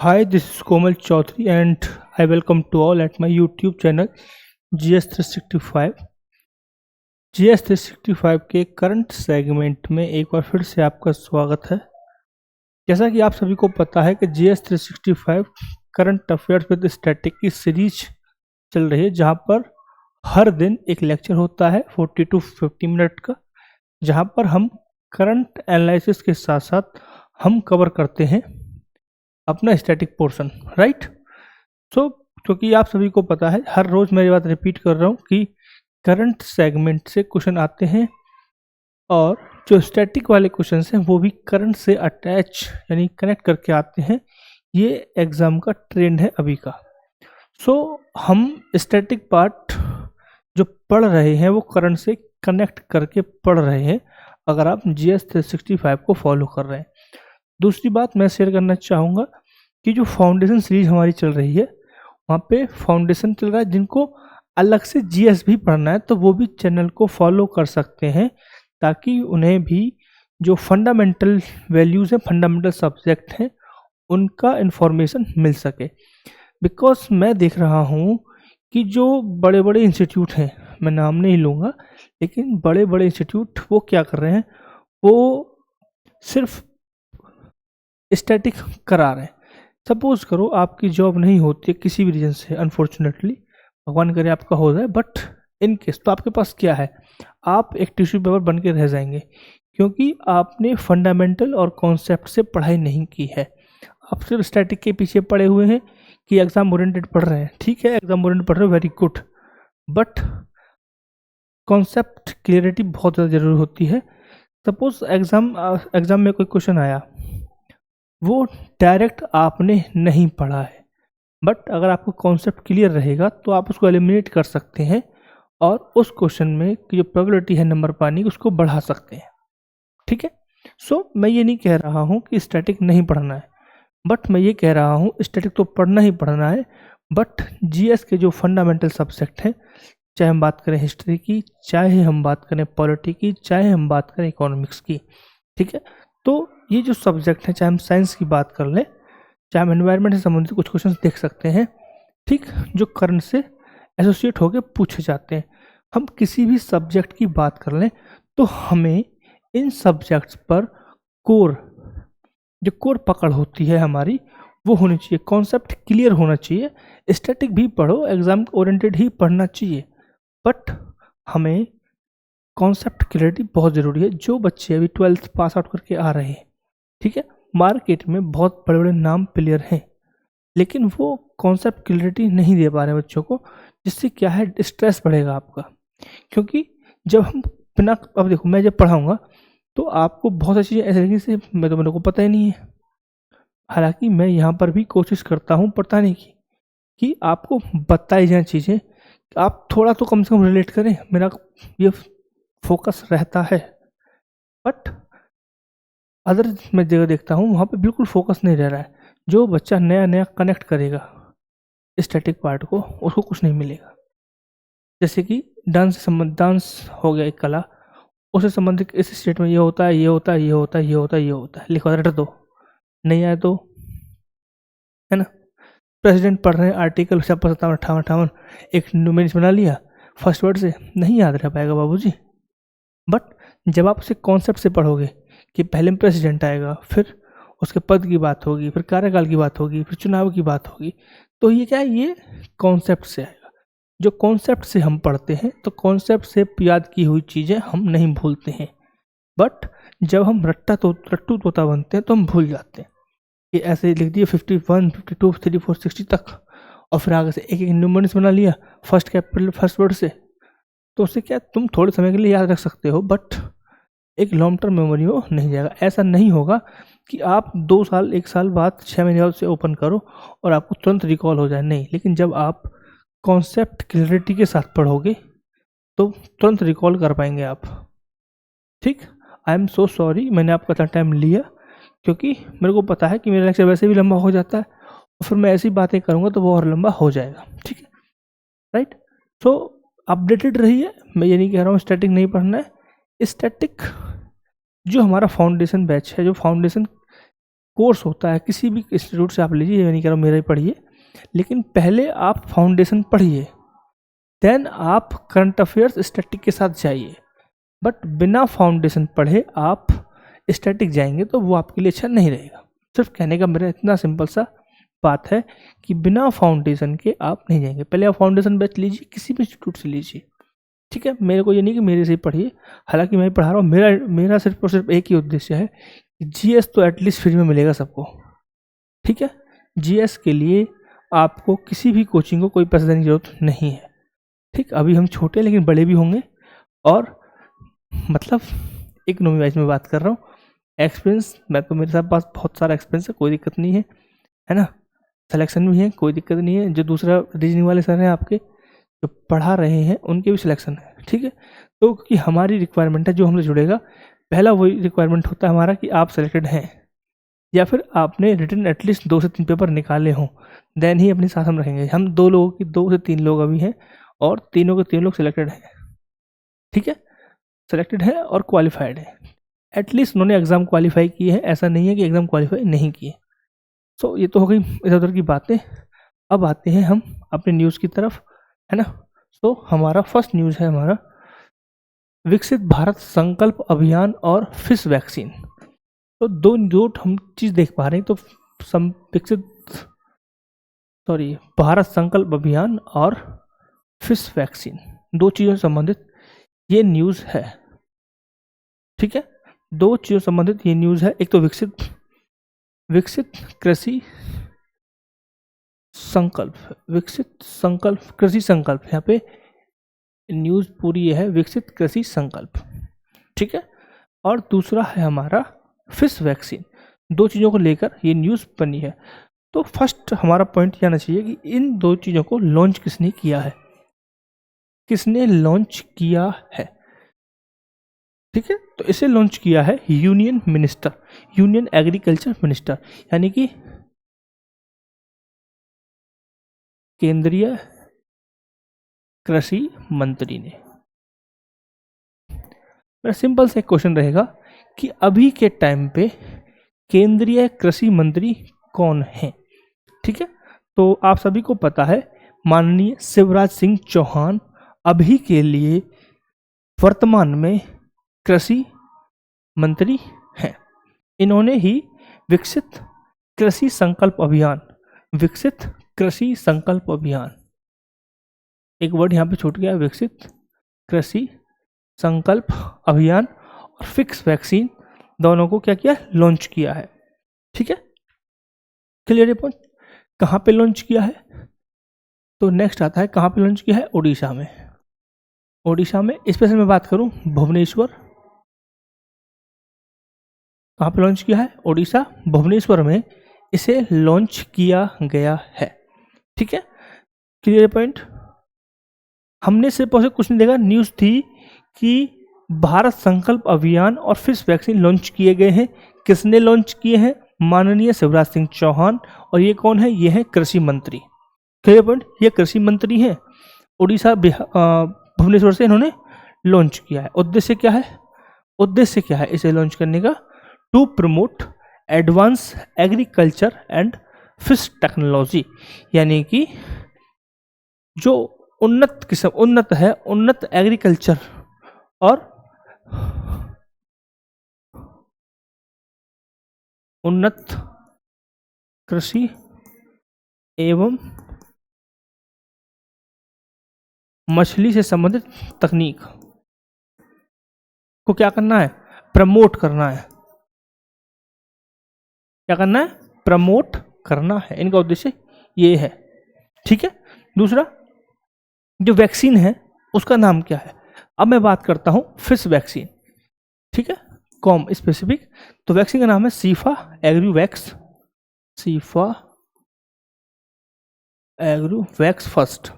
Hi, this is Komal Chaudhary and I welcome to all at my YouTube channel GS365। GS365 के current segment में एक बार फिर से आपका स्वागत है। जैसा कि आप सभी को पता है कि GS365 current affairs with static की सीरीज चल रही है, जहां पर हर दिन एक लेक्चर होता है 40 to 50 मिनट का, जहां पर हम करंट एनालिसिस के साथ साथ हम कवर करते हैं अपना स्टैटिक पोर्शन, राइट। सो क्योंकि आप सभी को पता है, हर रोज मैं ये बात रिपीट कर रहा हूँ कि करंट सेगमेंट से क्वेश्चन आते हैं और जो स्टैटिक वाले क्वेश्चन हैं वो भी करंट से अटैच यानी कनेक्ट करके आते हैं। ये एग्जाम का ट्रेंड है अभी का। सो हम स्टैटिक पार्ट जो पढ़ रहे हैं वो करंट से कनेक्ट करके पढ़ रहे हैं, अगर आप GS365 को फॉलो कर रहे हैं। दूसरी बात मैं शेयर करना चाहूँगा कि जो फाउंडेशन सीरीज हमारी चल रही है, वहाँ पे फाउंडेशन चल रहा है। जिनको अलग से GS भी पढ़ना है तो वो भी चैनल को फॉलो कर सकते हैं, ताकि उन्हें भी जो फंडामेंटल वैल्यूज़ हैं, फंडामेंटल सब्जेक्ट हैं, उनका इन्फॉर्मेशन मिल सके। बिकॉज मैं देख रहा हूँ कि जो बड़े बड़े इंस्टीट्यूट हैं, मैं नाम नहीं लूँगा, लेकिन बड़े बड़े इंस्टीट्यूट वो क्या कर रहे हैं, वो सिर्फ स्टैटिक करा रहे हैं। सपोज करो आपकी जॉब नहीं होती है किसी भी रीजन से, अनफॉर्चुनेटली, भगवान करे आपका हो जाए, बट इन केस तो आपके पास क्या है, आप एक टिश्यू पेपर बन के रह जाएंगे, क्योंकि आपने फंडामेंटल और कॉन्सेप्ट से पढ़ाई नहीं की है। आप सिर्फ स्टैटिक के पीछे पड़े हुए हैं कि एग्जाम ओरिएंटेड पढ़ रहे हैं। ठीक है, एग्जाम ओरिएंटेड पढ़ रहे हो, very good, but concept clarity बहुत ज़्यादा जरूरी होती है। सपोज एग्जाम में कोई क्वेश्चन आया, वो डायरेक्ट आपने नहीं पढ़ा है, बट अगर आपको कॉन्सेप्ट क्लियर रहेगा तो आप उसको एलिमिनेट कर सकते हैं और उस क्वेश्चन में की जो प्रोबेबिलिटी है नंबर पाने की, उसको बढ़ा सकते हैं। ठीक है। सो मैं ये नहीं कह रहा हूँ कि स्टैटिक नहीं पढ़ना है, बट मैं ये कह रहा हूँ स्टैटिक तो पढ़ना ही पढ़ना है, बट GS के जो फंडामेंटल सब्जेक्ट हैं, चाहे हम बात करें हिस्ट्री की, चाहे हम बात करें पॉलिटी की, चाहे हम बात करें इकोनॉमिक्स की, ठीक है, तो ये जो सब्जेक्ट है, चाहे हम साइंस की बात कर लें, चाहे हम एनवायरनमेंट से संबंधित कुछ क्वेश्चन देख सकते हैं, ठीक, जो करंट से एसोसिएट होकर पूछे जाते हैं। हम किसी भी सब्जेक्ट की बात कर लें तो हमें इन सब्जेक्ट्स पर जो कोर पकड़ होती है हमारी, वो होनी चाहिए, कॉन्सेप्ट क्लियर होना चाहिए। स्टैटिक भी पढ़ो, एग्जाम ओरिएंटेड ही पढ़ना चाहिए, बट हमें कॉन्सेप्ट क्लियरिटी बहुत ज़रूरी है। जो बच्चे अभी 12th पास आउट करके आ रहे हैं, ठीक है, मार्केट में बहुत बड़े बड़े नाम प्लेयर हैं, लेकिन वो कॉन्सेप्ट क्लियरिटी नहीं दे पा रहे बच्चों को, जिससे क्या है, स्ट्रेस बढ़ेगा आपका। क्योंकि जब हम बिना, अब देखो, मैं जब पढ़ाऊँगा तो आपको बहुत सारी चीज़ें ऐसे लगेंगी से मेरे को पता ही नहीं है। हालांकि मैं यहाँ पर भी कोशिश करता हूँ बताने की कि आपको बताई जाए चीज़ें, आप थोड़ा तो कम से कम रिलेट करें, मेरा ये फोकस रहता है। बट अदर मैं जगह देखता हूँ वहाँ पे बिल्कुल फोकस नहीं रह रहा है। जो बच्चा नया नया कनेक्ट करेगा स्टैटिक पार्ट को, उसको कुछ नहीं मिलेगा। जैसे कि डांस हो गया एक कला, उससे संबंधित इस स्टेट में ये होता है, ये होता है, ये होता है, ये होता है, ये होता है, लिखवा रट दो, नहीं आया तो, है ना। प्रेसिडेंट पढ़ रहे हैं आर्टिकल 57 58 एक न्यूमेरिक्स बना लिया फर्स्ट वर्ड से, नहीं याद रह पाएगा बाबूजी। बट जब आप उसे कॉन्सेप्ट से पढ़ोगे कि पहले में प्रेसिडेंट आएगा, फिर उसके पद की बात होगी, फिर कार्यकाल की बात होगी, फिर चुनाव की बात होगी, तो ये क्या है, ये कॉन्सेप्ट से आएगा। जो कॉन्सेप्ट से हम पढ़ते हैं तो कॉन्सेप्ट से याद की हुई चीज़ें हम नहीं भूलते हैं, बट जब हम रट्टू तोता बनते हैं तो हम भूल जाते हैं कि ऐसे लिख दिए 51 52 34 60 तक, और फिर आगे से एक एक न्यूमरल्स बना लिया फर्स्ट कैपिटल फर्स्ट वर्ड से। तो उससे क्या, तुम थोड़े समय के लिए याद रख सकते हो, बट एक लॉन्ग टर्म मेमोरी में नहीं जाएगा। ऐसा नहीं होगा कि आप 2 साल 1 साल बाद 6 महीने बाद से ओपन करो और आपको तुरंत रिकॉल हो जाए, नहीं। लेकिन जब आप कॉन्सेप्ट क्लियरिटी के साथ पढ़ोगे तो तुरंत रिकॉल कर पाएंगे आप। ठीक, आई एम सो सॉरी मैंने आपका इतना टाइम लिया, क्योंकि मेरे को पता है कि मेरा लेक्चर वैसे भी लंबा हो जाता है, और फिर मैं ऐसी बातें करूँगा तो वो और लंबा हो जाएगा। ठीक है, राइट। सो अपडेटेड रहिए। मैं ये नहीं कह रहा हूँ स्टैटिक नहीं पढ़ना है। स्टैटिक जो हमारा फाउंडेशन बैच है, जो फाउंडेशन कोर्स होता है, किसी भी इंस्टीट्यूट से आप लीजिए, मैं नहीं कह रहा हूँ मेरा ही पढ़िए, लेकिन पहले आप फाउंडेशन पढ़िए, देन आप करंट अफेयर्स स्टैटिक के साथ जाइए। बट बिना फाउंडेशन पढ़े आप स्टैटिक जाएंगे तो वो आपके लिए अच्छा नहीं रहेगा। सिर्फ कहने का मेरा इतना सिंपल सा बात है कि बिना फाउंडेशन के आप नहीं जाएंगे। पहले आप फाउंडेशन बैच लीजिए, किसी भी इंस्टीट्यूट से लीजिए, ठीक है। मेरे को ये नहीं कि मेरे से ही पढ़िए, हालांकि मैं पढ़ा रहा हूँ, मेरा सिर्फ और सिर्फ एक ही उद्देश्य है कि जीएस तो एटलीस्ट फ्री में मिलेगा सबको, ठीक है। जीएस के लिए आपको किसी भी कोचिंग को कोई पैसा देने की जरूरत नहीं है, ठीक। अभी हम छोटे लेकिन बड़े भी होंगे, और मतलब इकोनॉमी वाइज में बात कर रहा हूँ। एक्सपीरियंस मैं तो, मेरे साथ पास बहुत सारा एक्सपीरियंस है, कोई दिक्कत नहीं है ना। सिलेक्शन भी है, कोई दिक्कत नहीं है। जो दूसरा रीजनिंग वाले सर हैं आपके जो पढ़ा रहे हैं, उनके भी सिलेक्शन है, ठीक है। तो क्योंकि हमारी रिक्वायरमेंट है, जो हमसे जुड़ेगा पहला वही रिक्वायरमेंट होता है हमारा कि आप सेलेक्टेड हैं, या फिर आपने रिटन एटलीस्ट 2 से 3 पेपर निकाले हों, देन ही अपने साथ हम रखेंगे। हम 2 से 3 लोग अभी हैं, और तीनों के 3 लोग सिलेक्टेड हैं, ठीक है। सिलेक्टेड है और क्वालिफाइड है, एटलीस्ट उन्होंने एग्ज़ाम क्वालिफाई किए हैं, ऐसा नहीं है कि एग्ज़ाम क्वालिफाई नहीं किए। सो ये तो हो गई इधर उधर की बातें। अब आते हैं हम अपने न्यूज़ की तरफ, है ना। सो हमारा फर्स्ट न्यूज़ है हमारा विकसित भारत संकल्प अभियान और फिश वैक्सीन। तो दो हम चीज़ देख पा रहे हैं, तो भारत संकल्प अभियान और फिश वैक्सीन, 2 चीज़ों से संबंधित ये न्यूज़ है, ठीक है। 2 चीज़ों से संबंधित ये न्यूज़ है। एक तो विकसित कृषि संकल्प, यहाँ पे न्यूज़ पूरी ये है, विकसित कृषि संकल्प, ठीक है। और दूसरा है हमारा फिश वैक्सीन। 2 चीज़ों को लेकर ये न्यूज़ बनी है। तो फर्स्ट हमारा पॉइंट ये आना चाहिए कि इन 2 चीज़ों को लॉन्च किसने किया है, ठीक है। तो इसे लॉन्च किया है यूनियन एग्रीकल्चर मिनिस्टर, यानी कि केंद्रीय कृषि मंत्री ने। मेरा सिंपल सा एक क्वेश्चन रहेगा कि अभी के टाइम पे केंद्रीय कृषि मंत्री कौन है, ठीक है। तो आप सभी को पता है माननीय शिवराज सिंह चौहान अभी के लिए वर्तमान में कृषि मंत्री हैं। इन्होंने ही विकसित कृषि संकल्प अभियान, एक वर्ड यहाँ पे छूट गया, विकसित कृषि संकल्प अभियान और फिक्स वैक्सीन, दोनों को क्या किया, लॉन्च किया है, ठीक है। क्लियर है पॉइंट। कहाँ पे लॉन्च किया है, तो नेक्स्ट आता है कहाँ पे लॉन्च किया है, ओडिशा में स्पेशल मैं बात करूँ भुवनेश्वर। कहाँ पे लॉन्च किया है, ओडिशा भुवनेश्वर में इसे लॉन्च किया गया है, ठीक है। Clear point. हमने सिर्फ और कुछ नहीं देखा, न्यूज़ थी कि भारत संकल्प अभियान और फिश वैक्सीन लॉन्च किए गए हैं। किसने लॉन्च किए हैं, माननीय शिवराज सिंह चौहान। और ये कौन है, ये है कृषि मंत्री। Clear point. ये कृषि मंत्री हैं, उड़ीसा भुवनेश्वर से इन्होंने लॉन्च किया है। उद्देश्य क्या है इसे लॉन्च करने का, to promote advance agriculture and fish technology, यानी कि जो उन्नत एग्रीकल्चर और उन्नत कृषि एवं मछली से संबंधित तकनीक को क्या करना है, प्रमोट करना है। क्या करना है, प्रमोट करना है। इनका उद्देश्य ये है, ठीक है। दूसरा जो वैक्सीन है उसका नाम क्या है, अब मैं बात करता हूं फिश वैक्सीन, ठीक है, कॉम स्पेसिफिक। तो वैक्सीन का नाम है सीफा एग्रीवैक्स फर्स्ट।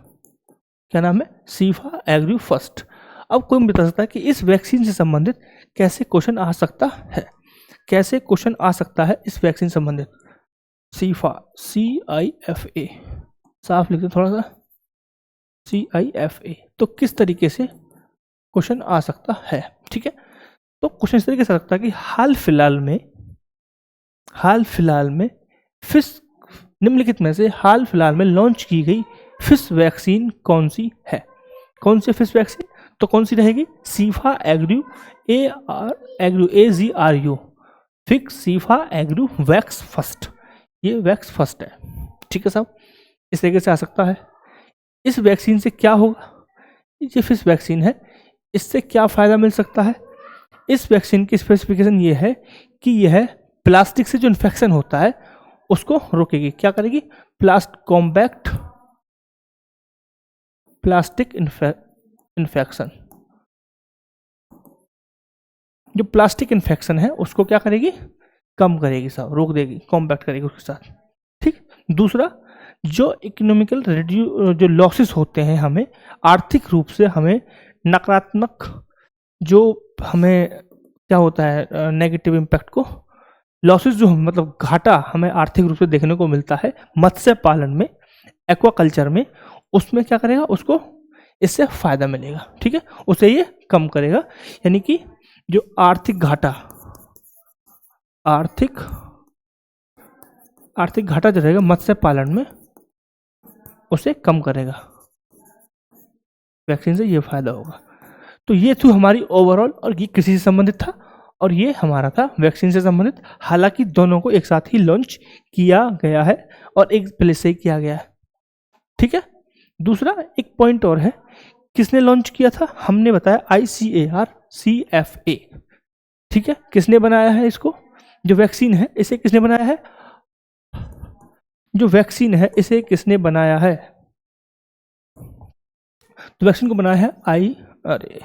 क्या नाम है, सीफा एग्री फर्स्ट। अब कोई बता सकता है कि इस वैक्सीन से संबंधित कैसे क्वेश्चन आ सकता है, इस वैक्सीन संबंधित। सीफा CIFA, साफ लिखते थोड़ा सा, CIFA। तो किस तरीके से क्वेश्चन आ सकता है, ठीक है। तो क्वेश्चन इस तरीके से आ सकता है कि हाल हाल फिलहाल में फिश निम्नलिखित में से हाल फिलहाल में लॉन्च की गई फिश वैक्सीन कौन सी है? कौन सी फिश वैक्सीन? तो कौन सी रहेगी? सीफा एग्रू AZRU फिक्स सीफा एग्रू वैक्स फर्स्ट, ये वैक्स फर्स्ट है। ठीक है साहब, इस तरीके से आ सकता है। इस वैक्सीन से क्या होगा? ये फिश वैक्सीन है, इससे क्या फ़ायदा मिल सकता है? इस वैक्सीन की स्पेसिफिकेशन ये है कि यह प्लास्टिक से जो इन्फेक्शन होता है उसको रोकेगी। क्या करेगी? कॉम्बैक्ट प्लास्टिक इन्फेक्शन, जो प्लास्टिक इन्फेक्शन है उसको क्या करेगी? कम करेगी साहब, रोक देगी, कॉम्बैक्ट करेगी उसके साथ। ठीक। दूसरा, जो इकोनॉमिकल जो लॉसेस होते हैं हमें आर्थिक रूप से, हमें नकारात्मक जो हमें क्या होता है नेगेटिव इम्पैक्ट को, लॉसेस जो मतलब घाटा हमें आर्थिक रूप से देखने को मिलता है मत्स्य पालन में, एक्वाकल्चर में, उसमें क्या करेगा? उसको इससे फायदा मिलेगा। ठीक है, उसे ये कम करेगा। यानी कि जो आर्थिक घाटा जो रहेगा मत्स्य पालन में, उसे कम करेगा। वैक्सीन से ये फायदा होगा। तो ये थी हमारी ओवरऑल, और ये कृषि से संबंधित था और ये हमारा था वैक्सीन से संबंधित। हालांकि दोनों को एक साथ ही लॉन्च किया गया है और एक प्लेस से ही किया गया है। ठीक है। दूसरा एक पॉइंट और है, किसने लॉन्च किया था? हमने बताया ICAR-CFA। ठीक है, किसने बनाया है इसको? जो वैक्सीन है इसे किसने बनाया है? जो वैक्सीन है इसे किसने बनाया है? तो वैक्सीन को बनाया है ICAR-CIFA।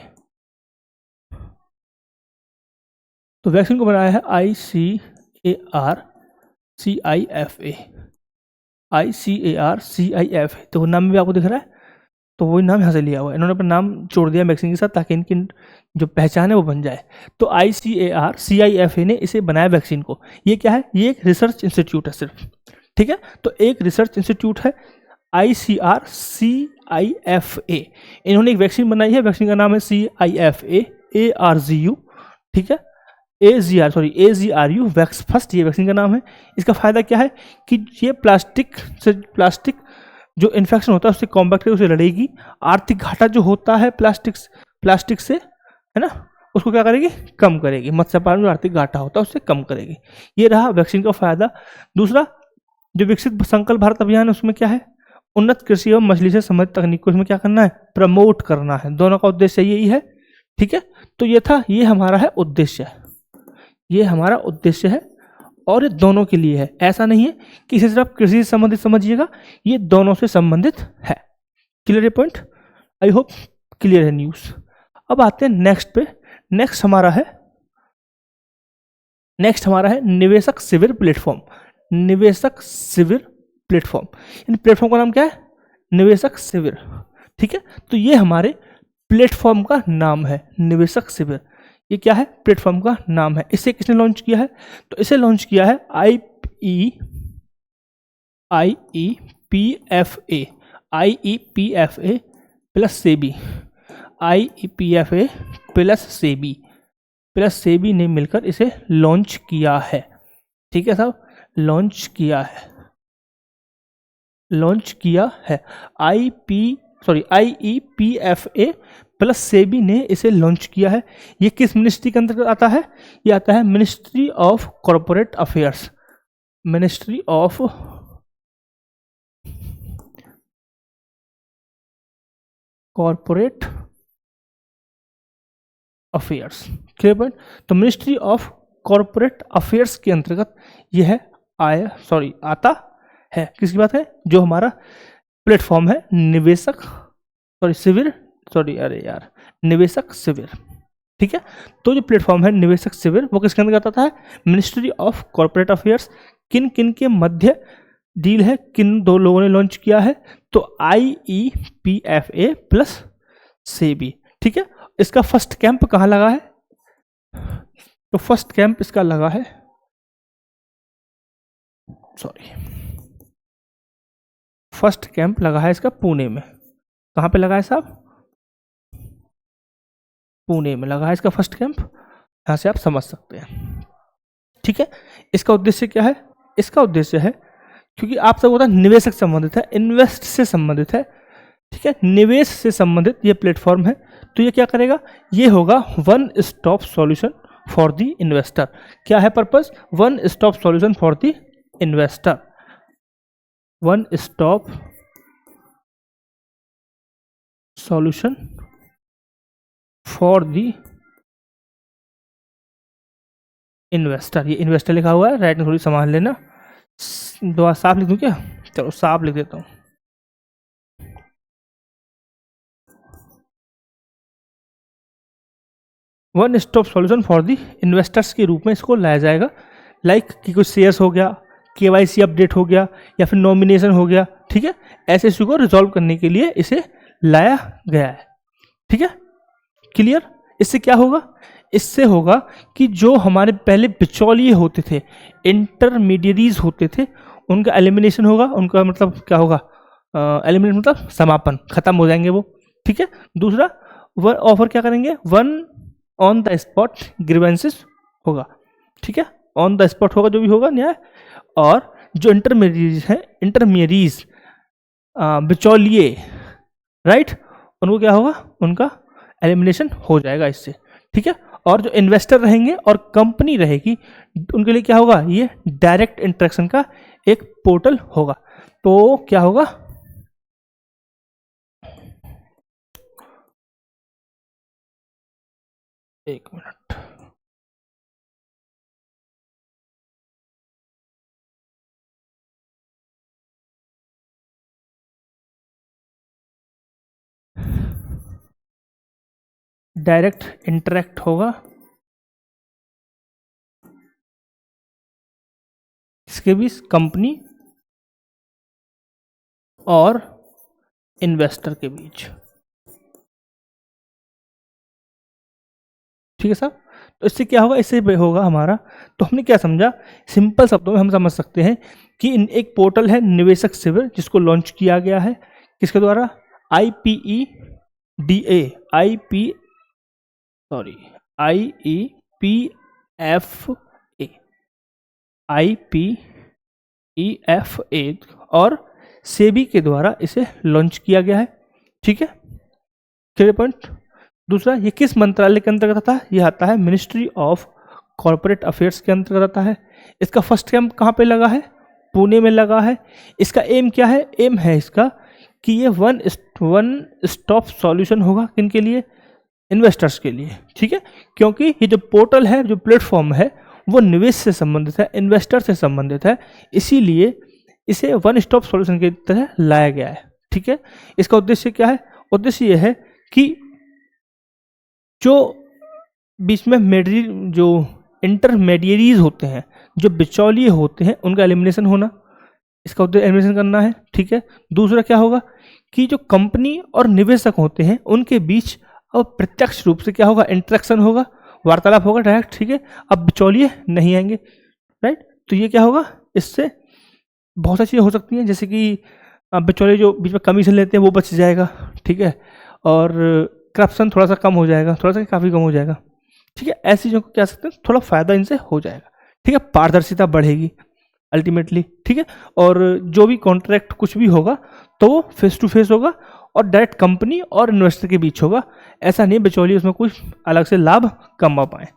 तो नाम में भी आपको दिख रहा है, तो वही नाम यहाँ से लिया हुआ है। इन्होंने अपना नाम जोड़ दिया वैक्सीन के साथ ताकि इनकी जो पहचान है वो बन जाए। तो ICAR-CIFA ने इसे बनाया वैक्सीन को। ये क्या है? ये एक रिसर्च इंस्टीट्यूट है सिर्फ। ठीक है, तो एक रिसर्च इंस्टीट्यूट है ICAR-CIFA। इन्होंने एक वैक्सीन बनाई है, वैक्सीन का नाम है CIFA ARGU। ठीक है, AZRU वैक्स फर्स्ट, ये वैक्सीन का नाम है। इसका फायदा क्या है कि ये प्लास्टिक जो इन्फेक्शन होता है उससे कॉम्बैक्ट करके उसे लड़ेगी। आर्थिक घाटा जो होता है प्लास्टिक से, है ना, उसको क्या करेगी? कम करेगी। मत्स्य पालन में आर्थिक घाटा होता है उससे कम करेगी। ये रहा वैक्सीन का फायदा। दूसरा, जो विकसित संकल्प भारत अभियान है उसमें क्या है? उन्नत कृषि एवं मछली से संबंधित तकनीक को इसमें क्या करना है? प्रमोट करना है। दोनों का उद्देश्य यही है। ठीक है, तो ये था, ये हमारा है उद्देश्य, ये हमारा उद्देश्य है और ये दोनों के लिए है। ऐसा नहीं है कि इसे सिर्फ कृषि से संबंधित समझिएगा, ये दोनों से संबंधित है। क्लियर है पॉइंट? आई होप क्लियर है न्यूज़। अब आते हैं नेक्स्ट पे। नेक्स्ट हमारा है निवेशक शिविर प्लेटफॉर्म। निवेशक शिविर प्लेटफॉर्म, इन प्लेटफॉर्म का नाम क्या है? निवेशक शिविर। ठीक है, तो ये हमारे प्लेटफॉर्म का नाम है, निवेशक शिविर। ये क्या है? प्लेटफॉर्म का नाम है। इसे किसने लॉन्च किया है? तो इसे लॉन्च किया है IEPFA plus SEBI. IEPFA plus SEBI ने मिलकर इसे लॉन्च किया है। ठीक है साहब, लॉन्च किया है। IEPFA प्लस सेबी ने इसे लॉन्च किया है। ये किस मिनिस्ट्री के अंतर्गत आता है? ये आता है ministry of corporate affairs. Ministry of corporate affairs. Clear point? तो मिनिस्ट्री ऑफ कॉरपोरेट अफेयर्स के अंतर्गत यह आता है। किसकी बात है? जो हमारा प्लेटफॉर्म है निवेशक शिविर। ठीक है, तो जो प्लेटफॉर्म है निवेशक शिविर वो किसके अंतर्गत आता है? Ministry of corporate affairs. किन किन के मध्य डील है? किन दो लोगों ने लॉन्च किया है? तो IEPFA प्लस सेबी। ठीक है, इसका फर्स्ट कैंप कहाँ लगा है? तो फर्स्ट कैंप इसका लगा है, फर्स्ट कैंप लगा है इसका पुणे में। कहाँ पे लगा है साहब? पुणे में लगा है इसका फर्स्ट कैंप। यहाँ से आप समझ सकते हैं। ठीक है, इसका उद्देश्य क्या है? इसका उद्देश्य है, क्योंकि आप सब होता है निवेशक संबंधित है, इन्वेस्ट से संबंधित है, ठीक है, निवेश से संबंधित ये प्लेटफॉर्म है। तो ये क्या करेगा? ये होगा one stop solution for the investor. क्या है purpose? One stop solution for the investor. One stop solution for the investor. ये इन्वेस्टर लिखा हुआ है, राइटिंग थोड़ी संभाल लेना। दो साफ लिख दूं क्या? चलो साफ लिख देता हूँ। One stop solution for the investors के रूप में इसको लाया जाएगा। लाइक कि कुछ शेयर्स हो गया, केवाईसी अपडेट हो गया, या फिर नॉमिनेशन हो गया, ठीक है, ऐसे इशू को रिजॉल्व करने के लिए इसे लाया गया है, ठीक है, क्लियर। इससे क्या होगा? इससे होगा कि जो हमारे पहले बिचौलिए होते थे, इंटरमीडियरीज होते थे, उनका एलिमिनेशन होगा। उनका मतलब क्या होगा? एलिमिनेशन मतलब समापन, खत्म हो जाएंगे वो, ठीक है। दूसरा वन ऑफर क्या करेंगे? One on the spot grievances होगा, ठीक है, ऑन द स्पॉट होगा जो भी होगा न्याय। और जो इंटरमीडियरीज हैं, इंटरमीडियरीज बिचौलिए, राइट, उनको क्या होगा? उनका एलिमिनेशन हो जाएगा इससे, ठीक है। और जो इन्वेस्टर रहेंगे और कंपनी रहेगी, उनके लिए क्या होगा? ये डायरेक्ट इंटरेक्शन का एक पोर्टल होगा। तो क्या होगा? एक मिनट, डायरेक्ट इंटरेक्ट होगा इसके बीच कंपनी और इन्वेस्टर के बीच, ठीक है साहब। तो इससे क्या होगा? इससे होगा हमारा, तो हमने क्या समझा? सिंपल शब्दों में हम समझ सकते हैं कि एक पोर्टल है निवेशक शिविर, जिसको लॉन्च किया गया है किसके द्वारा? IPEDA, IPEFA और सेबी के द्वारा इसे लॉन्च किया गया है, ठीक है, क्लियर पॉइंट। दूसरा, ये किस मंत्रालय के अंतर्गत आता है? ये आता है मिनिस्ट्री ऑफ कॉर्पोरेट अफेयर्स के अंतर्गत आता है। इसका फर्स्ट कैंप कहाँ पे लगा है? पुणे में लगा है। इसका एम क्या है? एम है इसका कि ये वन स्टॉप सॉल्यूशन होगा किनके लिए? इन्वेस्टर्स के लिए, ठीक है, क्योंकि ये जो पोर्टल है, जो प्लेटफॉर्म है, वो निवेश से संबंधित है, इन्वेस्टर से संबंधित है, इसीलिए इसे वन स्टॉप सॉल्यूशन की तरह लाया गया है, ठीक है। इसका उद्देश्य क्या है? उद्देश्य ये है कि जो बीच में जो इंटरमीडियरीज होते हैं, जो बिचौलिए होते हैं, उनका एलिमिनेशन होना, इसका उद्देश्य एलिमिनेशन करना है, ठीक है। दूसरा क्या होगा? कि जो कंपनी और निवेशक होते हैं उनके बीच अब प्रत्यक्ष रूप से क्या होगा? इंटरेक्शन होगा, वार्तालाप होगा डायरेक्ट, ठीक है। अब बिचौलिए नहीं आएंगे, राइट। तो ये क्या होगा? इससे बहुत सारी चीज़ें हो सकती हैं, जैसे कि बिचौलिए जो बीच में कमीशन लेते हैं वो बच जाएगा, ठीक है, और करप्शन थोड़ा सा कम हो जाएगा, थोड़ा सा काफ़ी कम हो जाएगा, ठीक है। ऐसी चीज़ों को क्या सकते हैं, थोड़ा फ़ायदा इनसे हो जाएगा, ठीक है, पारदर्शिता बढ़ेगी अल्टीमेटली, ठीक है। और जो भी कॉन्ट्रैक्ट कुछ भी होगा तो वो फेस टू फेस होगा और डायरेक्ट कंपनी और इन्वेस्टर के बीच होगा। ऐसा नहीं बिचौलिए उसमें कुछ अलग से लाभ कमा पाए,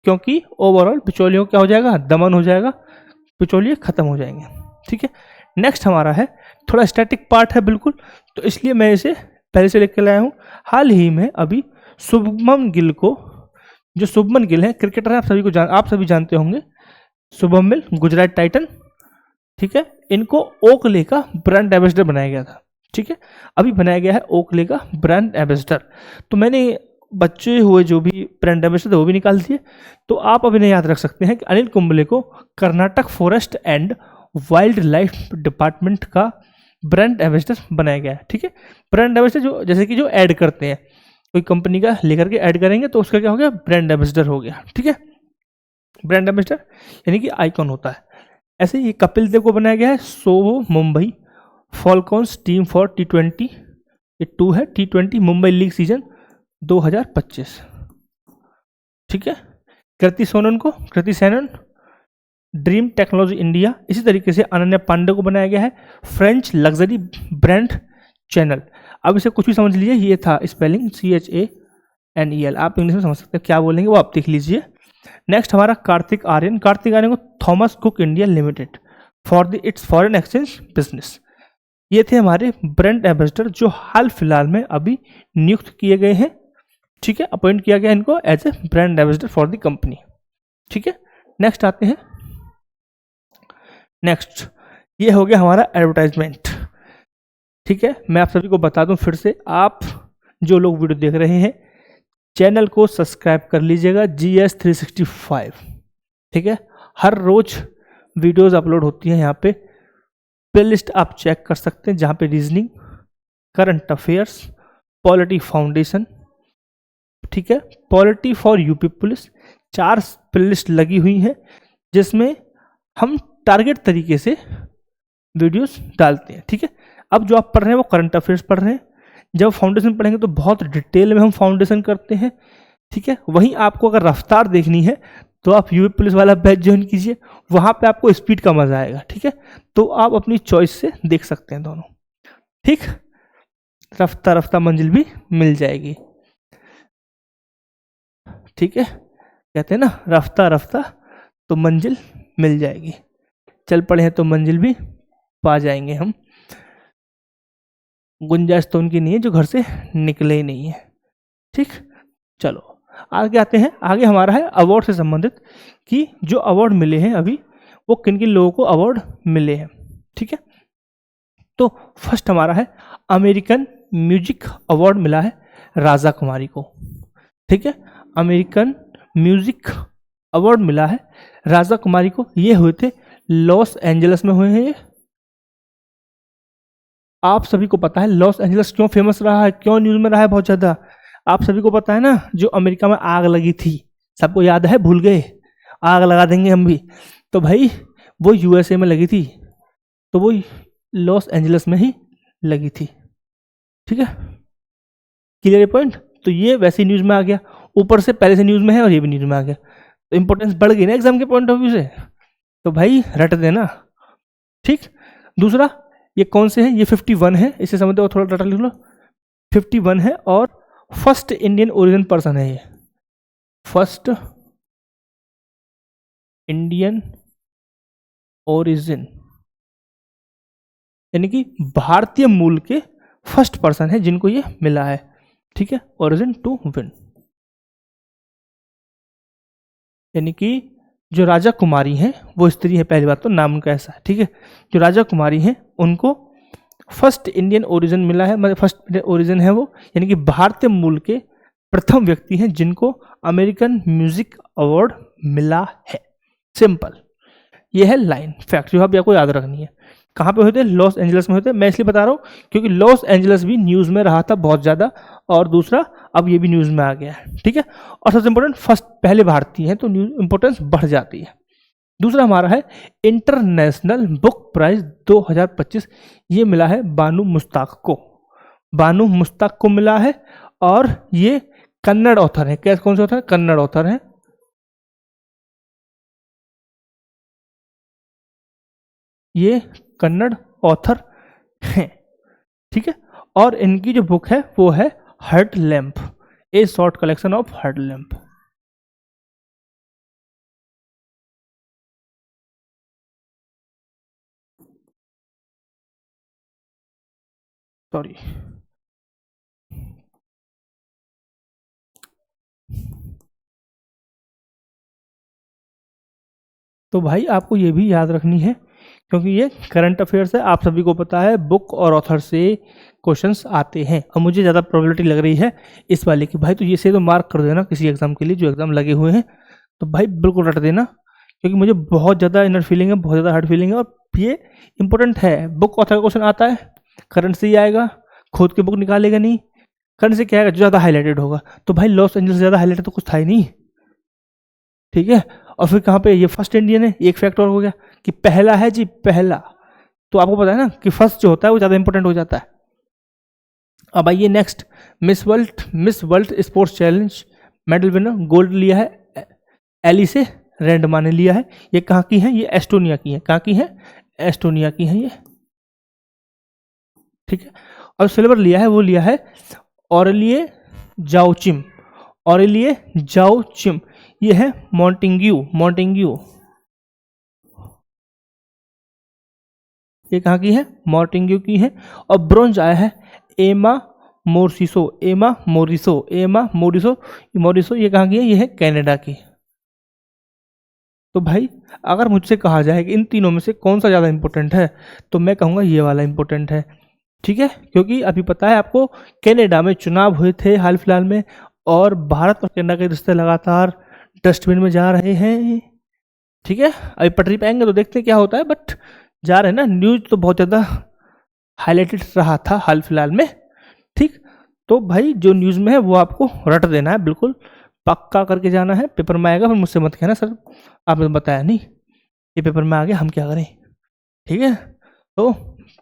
क्योंकि ओवरऑल बिचौलियों क्या हो जाएगा? दमन हो जाएगा, बिचौलिए खत्म हो जाएंगे, ठीक है। नेक्स्ट हमारा है थोड़ा स्टैटिक पार्ट है बिल्कुल, तो इसलिए मैं इसे पहले से लेकर लाया हूँ। हाल ही में अभी शुभमन गिल को, जो शुभमन गिल है क्रिकेटर है, आप सभी जानते होंगे, शुभम गिल गुजरात टाइटन, ठीक है, इनको ओकले का ब्रांड एम्बेसडर बनाया गया था, ठीक है, अभी बनाया गया है ओकले का ब्रांड एम्बेसडर। तो मैंने बच्चे हुए जो भी ब्रांड एम्बेसडर वो भी निकाल दिए। तो आप अभी नहीं याद रख सकते हैं कि अनिल कुंबले को Karnataka forest and wild life department का ब्रांड एम्बेसडर बनाया गया है, ठीक है। ब्रांड एम्बेसडर जो जैसे कि जो ऐड करते हैं, कोई कंपनी का लेकर के ऐड करेंगे तो उसका क्या हो गया? ब्रांड एम्बेसडर हो गया, ठीक है। ब्रांड एम्बेसडर यानी कि आइकॉन होता है। ऐसे ही कपिल देव को बनाया गया है सोवो मुंबई फॉल्कॉन्स टीम फॉर T20, ये 2 है, T20 मुंबई लीग सीजन 2025, ठीक है। Kriti Sanon dream technology India, इसी तरीके से अनन्या पांडे को बनाया गया है फ्रेंच लग्जरी ब्रांड चैनल। अब इसे कुछ भी समझ लीजिए, ये था स्पेलिंग CHANEL, आप इंग्लिश में समझ सकते हैं, क्या बोलेंगे वो आप देख लीजिए। नेक्स्ट हमारा कार्तिक आर्यन को Thomas cook India limited for the it's foreign exchange business. ये थे हमारे ब्रांड एम्बेसडर जो हाल फिलहाल में अभी नियुक्त किए गए हैं, ठीक है, अपॉइंट किया गया इनको as a brand ambassador for the company, ठीक है। नेक्स्ट आते हैं, नेक्स्ट ये हो गया हमारा एडवर्टाइजमेंट, ठीक है। मैं आप सभी को बता दूं फिर से, आप जो लोग वीडियो देख रहे हैं चैनल को सब्सक्राइब कर लीजिएगा GS 365, ठीक है। हर रोज वीडियोस अपलोड होती हैं यहाँ पे, प्लेलिस्ट आप चेक कर सकते हैं जहाँ पे reasoning, current affairs, polity foundation, ठीक है, polity for UP police, 4 playlist लगी हुई हैं जिसमें हम टारगेट तरीके से वीडियोस डालते हैं, ठीक है। अब जो आप पढ़ रहे हैं वो करंट अफेयर्स पढ़ रहे हैं, जब फाउंडेशन पढ़ेंगे तो बहुत डिटेल में हम फाउंडेशन करते हैं, ठीक है। वहीं आपको अगर रफ्तार देखनी है तो आप यूपी पुलिस वाला बैच ज्वाइन कीजिए, वहाँ पे आपको स्पीड का मजा आएगा, ठीक है। तो आप अपनी चॉइस से देख सकते हैं दोनों, ठीक। रफ्ता रफ्ता मंजिल भी मिल जाएगी, ठीक है, कहते हैं ना रफ्ता रफ्ता तो मंजिल मिल जाएगी, चल पड़े हैं तो मंजिल भी पा जाएंगे हम। गुंजाइश तो उनकी नहीं है जो घर से निकले ही नहीं है, ठीक। चलो आगे आते हैं, आगे हमारा है अवार्ड से संबंधित कि जो अवार्ड मिले हैं अभी वो किन किन लोगों को अवार्ड मिले हैं, ठीक है। तो फर्स्ट हमारा है अमेरिकन म्यूजिक अवार्ड मिला है राजा कुमारी को, ठीक है। अमेरिकन म्यूजिक अवार्ड मिला है राजा कुमारी को, ये हुए थे लॉस एंजल्स में हुए हैं। आप सभी को पता है लॉस एंजल्स क्यों फेमस रहा है, क्यों न्यूज में रहा है बहुत ज्यादा, आप सभी को पता है ना, जो अमेरिका में आग लगी थी, सबको याद है, भूल गए, आग लगा देंगे हम भी, तो भाई वो USA में लगी थी, तो वो लॉस एंजल्स में ही लगी थी, ठीक है, क्लियर पॉइंट। तो ये वैसे न्यूज में आ गया, ऊपर से पहले से न्यूज में है और ये भी न्यूज में आ गया, तो इंपॉर्टेंस बढ़ गई ना एग्जाम के पॉइंट ऑफ व्यू से, तो भाई रट देना, ठीक। दूसरा ये कौन से हैं, ये 51 है, इसे समझते हो, थोड़ा डाटा लिख लो, 51 है और फर्स्ट इंडियन ओरिजिन पर्सन है ये, फर्स्ट इंडियन ओरिजिन यानी कि भारतीय मूल के फर्स्ट पर्सन है जिनको ये मिला है, ठीक है, ओरिजिन टू विन, यानी कि जो राजा कुमारी हैं वो स्त्री है, पहली बात तो नाम उनका ऐसा है, ठीक है। जो राजा कुमारी हैं उनको फर्स्ट इंडियन ओरिजिन मिला है, मतलब फर्स्ट इंडियन ओरिजिन है वो, यानी कि भारतीय मूल के प्रथम व्यक्ति हैं जिनको अमेरिकन म्यूजिक अवार्ड मिला है, सिंपल। ये है लाइन फैक्ट जो आपको याद रखनी है। कहाँ पे होते हैं, लॉस एंजल्स में होते हैं, मैं इसलिए बता रहा हूँ क्योंकि लॉस एंजल्स भी न्यूज़ में रहा था बहुत ज़्यादा, और दूसरा अब ये भी न्यूज़ में आ गया है, ठीक है। और सबसे इम्पोर्टेंट फर्स्ट पहले भारतीय हैं तो न्यूज़ इंपॉर्टेंस बढ़ जाती है। दूसरा हमारा है इंटरनेशनल बुक प्राइज 2025, ये मिला है बानू मुश्ताक को, बानू मुश्ताक को मिला है, और ये कन्नड़ ऑथर है, कैसे कौन से ऑथर है, कन्नड़ ऑथर है, ये कन्नड़ ऑथर हैं, ठीक है। और इनकी जो बुक है वो है heart lamp, a short collection of heart lamp, sorry. तो भाई आपको ये भी याद रखनी है क्योंकि ये करंट अफेयर्स है, आप सभी को पता है बुक और ऑथर से क्वेश्चंस आते हैं, और मुझे ज़्यादा प्रोबेबिलिटी लग रही है इस वाले की, भाई तो ये से तो मार्क कर देना किसी एग्जाम के लिए, जो एग्जाम लगे हुए हैं तो भाई बिल्कुल रट देना, क्योंकि मुझे बहुत ज़्यादा इनर फीलिंग है, बहुत ज़्यादा हार्ड फीलिंग है, और ये इंपॉर्टेंट है। बुक ऑथर का क्वेश्चन आता है, करंट से ही आएगा, खुद की बुक निकालेगा नहीं, करंट से क्या आएगा, जो ज़्यादा हाईलाइटेड होगा, तो भाई लॉस एंजल्स ज़्यादा हाईलाइटेड तो कुछ था ही नहीं, ठीक है। और फिर कहाँ पे ये फर्स्ट इंडियन है, एक फैक्ट और हो गया कि पहला है जी, पहला, तो आपको पता है ना कि फर्स्ट जो होता है वो ज़्यादा इंपॉर्टेंट हो जाता है। अब आइए next, miss world sports challenge medal winner, gold लिया है एलिसे रेंड माने लिया है। ये कहाँ की है? ये एस्टोनिया की है। कहाँ की है? एस्टोनिया की है ये, ठीक है। और सिल्वर लिया है, वो लिया है ऑरेलिये जाओचिम, ऑरेलिये जाओचिम, ये है मॉन्टेग्यू, मॉन्टेग्यू, ये कहाँ की है? मॉन्टेग्यू की है। और ब्रोंज आया है एमा मोरिसो, एमा मोरिसो, एमा मोरिसो, मोरिसो ये कहाँ की है? ये है कनाडा की। तो भाई अगर मुझसे कहा जाए कि इन तीनों में से कौन सा ज़्यादा इंपॉर्टेंट है, तो मैं कहूँगा ये वाला इंपॉर्टेंट है, ठीक है। क्योंकि अभी पता है आपको कनाडा में चुनाव हुए थे हाल फिलहाल में, और भारत और कनाडा के रिश्ते लगातार डस्टबिन में जा रहे हैं, ठीक है। अभी पटरी पे आएंगे तो देखते हैं क्या होता है, बट जा रहे हैं ना। न्यूज़ तो बहुत ज़्यादा हाईलाइटेड रहा था हाल फिलहाल में, ठीक। तो भाई जो न्यूज़ में है वो आपको रट देना है, बिल्कुल पक्का करके जाना है। पेपर में आएगा फिर मुझसे मत कहना सर आपने बताया नहीं, ये पेपर में आ गया हम क्या करें, ठीक है। तो